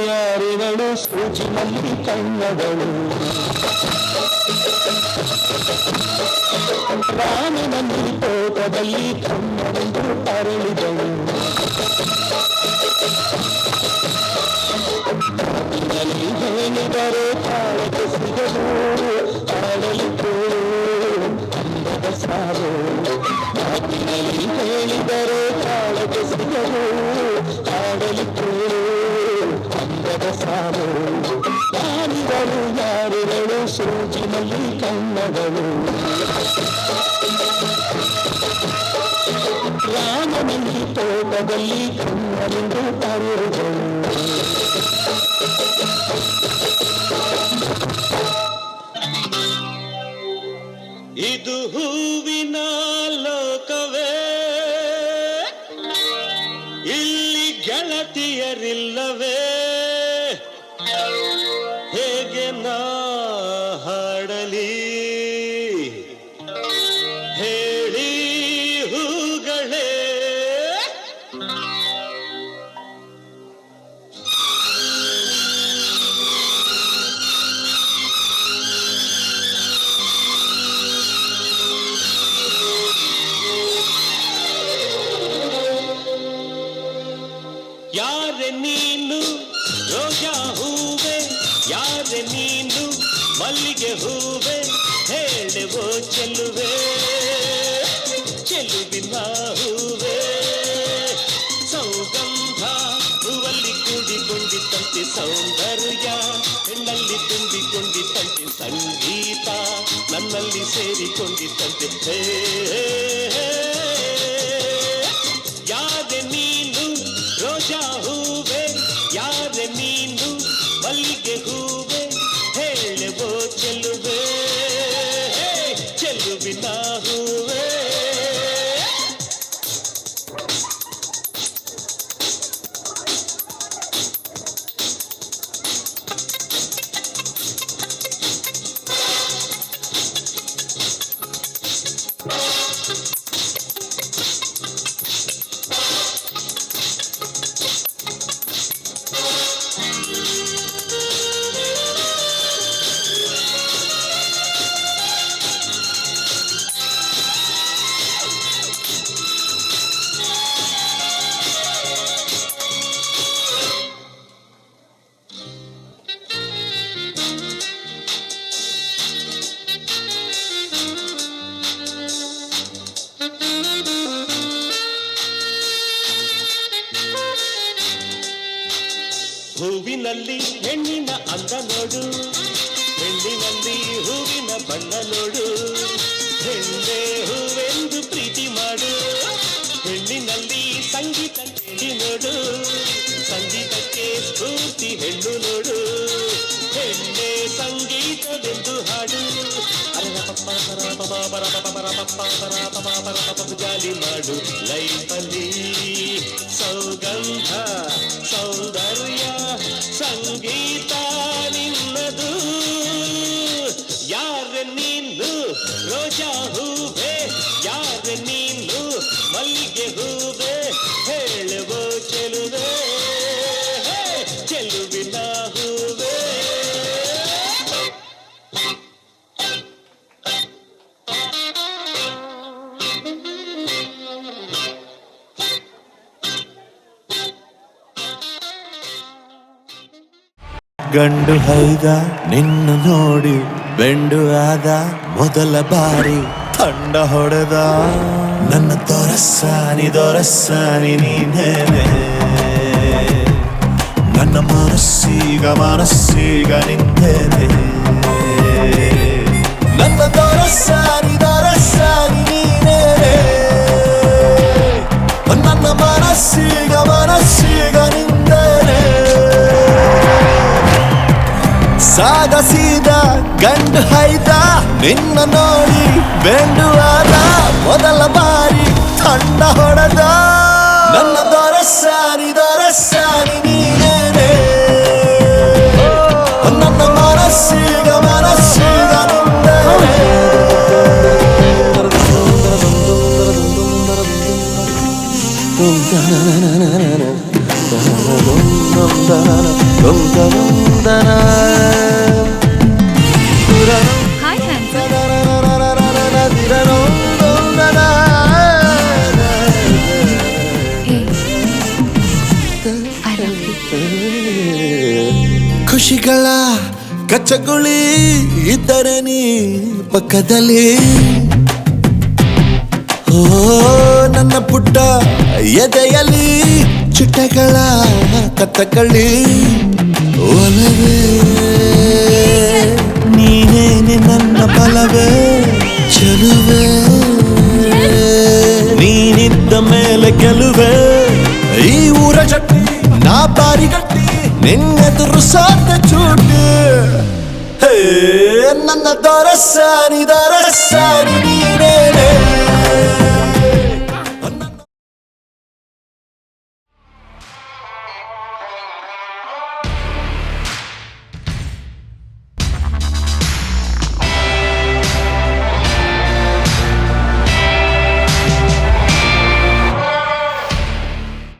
ಯಾರಿವಳು ಸೂಚಿನಲ್ಲಿ ಕಣ್ಣಗಳು ರಾಮನಲ್ಲಿ ತೋಟದಲ್ಲಿ ಕಣ್ಣೆಂದು ಅರಳಿದಳು ಹೇಳಿದರೆ ತಾಳಕ್ಕೆ ಸಿಗದು ಆಡಲಿಕ್ಕೆ ಅಂದದ ಸಾರು ಮಾತಿನಲ್ಲಿ ಹೇಳಿದರೆ ತಾಳಕ್ಕೆ ಸಿಗದು ಆಡಲಿಕ್ಕೆ ಅಂದದ ಸಾರು ಯಾರಿವಳು ಸೂಚಿನಲ್ಲಿ ಕಣ್ಣಗಳು ರಾಮನಲ್ಲಿ ತೋಟದಲ್ಲಿ ಕಣ್ಣರೆಂದು ಅರಳಿದಳು ಇದು ಹೂವಿನ ಲೋಕವೇ ಇಲ್ಲಿ ಗೆಳತಿಯರಿಲ್ಲವೇ ಹೇಗೆ ನಾ ಹಾಡಲಿ ಹೇಳಿ ಹೂಗಳೇ ಯಾರೆ ನೀನು ರೋಜಾ ಹೂವೆ ಯಾರೆ ನೀನು ಮಲ್ಲಿಗೆ ಹೂವೆ ಹೇಳುವೋ ಚೆಲುವೆ ಚೆಲುವಿನ ಹೂವೆ ಸೌಗಂಧ ಹೂವಲ್ಲಿ ಕೂಡಿಕೊಂಡಿತ್ತಂತೆ ಸೌಂದರ್ಯ ಹೆಣ್ಣಲ್ಲಿ ತುಂಬಿಕೊಂಡಿತ್ತಂತೆ ಸಂಗೀತ ನನ್ನಲ್ಲಿ ಸೇರಿಕೊಂಡಿತ್ತಂತೆ ಯಾರೆ ನೀನು ರೋಜಾ ಹೂವೆ ಯಾರೆ ನೀನು ಮಲ್ಲಿಗೆ ಹೂವೆ ಹೇಳುವೋ ಚೆಲುವೆ ಚೆಲುವಿನ ಹೂವೆ ಹೂವಿನಲ್ಲಿ ಹೆಣ್ಣಿನ ಅಂದ ನೋಡು ಹೆಣ್ಣಿನಲ್ಲಿ ಹೂವಿನ ಬಣ್ಣ ನೋಡು ಹೆಣ್ಣೆ ಹೂವೆಂದು ಪ್ರೀತಿ ಮಾಡು ಹೆಣ್ಣಿನಲ್ಲಿ ಸಂಗೀತ ಕೇಳಿ ನೋಡು ಸಂಗೀತಕ್ಕೆ ಸ್ಫೂರ್ತಿ ಹೆಣ್ಣು ನೋಡು ಹೆಣ್ಣೆ ಸಂಗೀತದ ಎಂದೆಂದು ಹಾಡು ಜಾಲಿ ಮಾಡು ಲೈಫಲ್ಲಿ ಸೌಗಂಧ ಸೌಂದರ್ಯ ಸಂಗೀತ ನಿನ್ನದು ಯಾರ ನೀನು ರೋಜಾ ಹೂವೆ ಯಾರ ನೀನು ಮಲ್ಲಿಗೆ ಹೂವೆ ಹೇಳುವ ಚೆಲುವೆ ಚೆಲುವಿನ ಹೂವೆ ಗಂಡು ಹೈದ ನಿನ್ನ ನೋಡಿ ಬೆಂಡು ಆದ ಮೊದಲ ಬಾರಿ ತಂಡ ಹೊಡೆದ ನನ್ನ ದೊರಸಾನಿ ನೀನೇನೆ ನನ್ನ ಮನಸ್ಸೀಗ ನಿಂತೇನೆ ನನ್ನ ದೊರಸಾನಿ ನೀನೇನೆ ನನ್ನ ಮನಸ್ಸೀಗ ನಿಂತೇನೆ ಸಾದ ಸೀದ ಗಂಡು ಹೈದ ನಿನ್ನ ನೋಡಿ ಬೆಂಡು ಆದ ಮೊದಲ ಬಾರಿ ತಂಡ ಹೊಡೆದ ನನ್ನ ದೊರಸಾನಿ ನೀನೇನೆ ನನ್ನ ಮನಸ್ಸೀಗ ನಿಂತೇನೆ ಹಾಯ್ ಹ್ಯಾನ್ಸಮ್. ಖುಷಿಗಳ ಕಚ್ಚಗುಳಿ ಇದ್ದರೆ ನೀ ಪಕ್ಕದಲ್ಲಿ ಓ ನನ್ನ ಪುಟ್ಟ ಎದೆಯಲ್ಲಿ ಚಿಟ್ಟೆಗಳ ಕತ್ತಕಳ್ಳಿ ಒಲವೇ ನೀನೇನೆ ನನ್ನ ಬಲವೇ ಚೆಲುವೆ ನೀನಿದ್ದ ಮೇಲೆ ಗೆಲುವೆ ಈ ಊರ ಜಟ್ಟಿ ನಾ ಬಾರಿ ಗಟ್ಟಿ ನಿನ್ನೆದುರು ಸಾಧ್ಯ ಚೂಟಿ ಹೇ ನನ್ನ ದೊರಸಾನಿ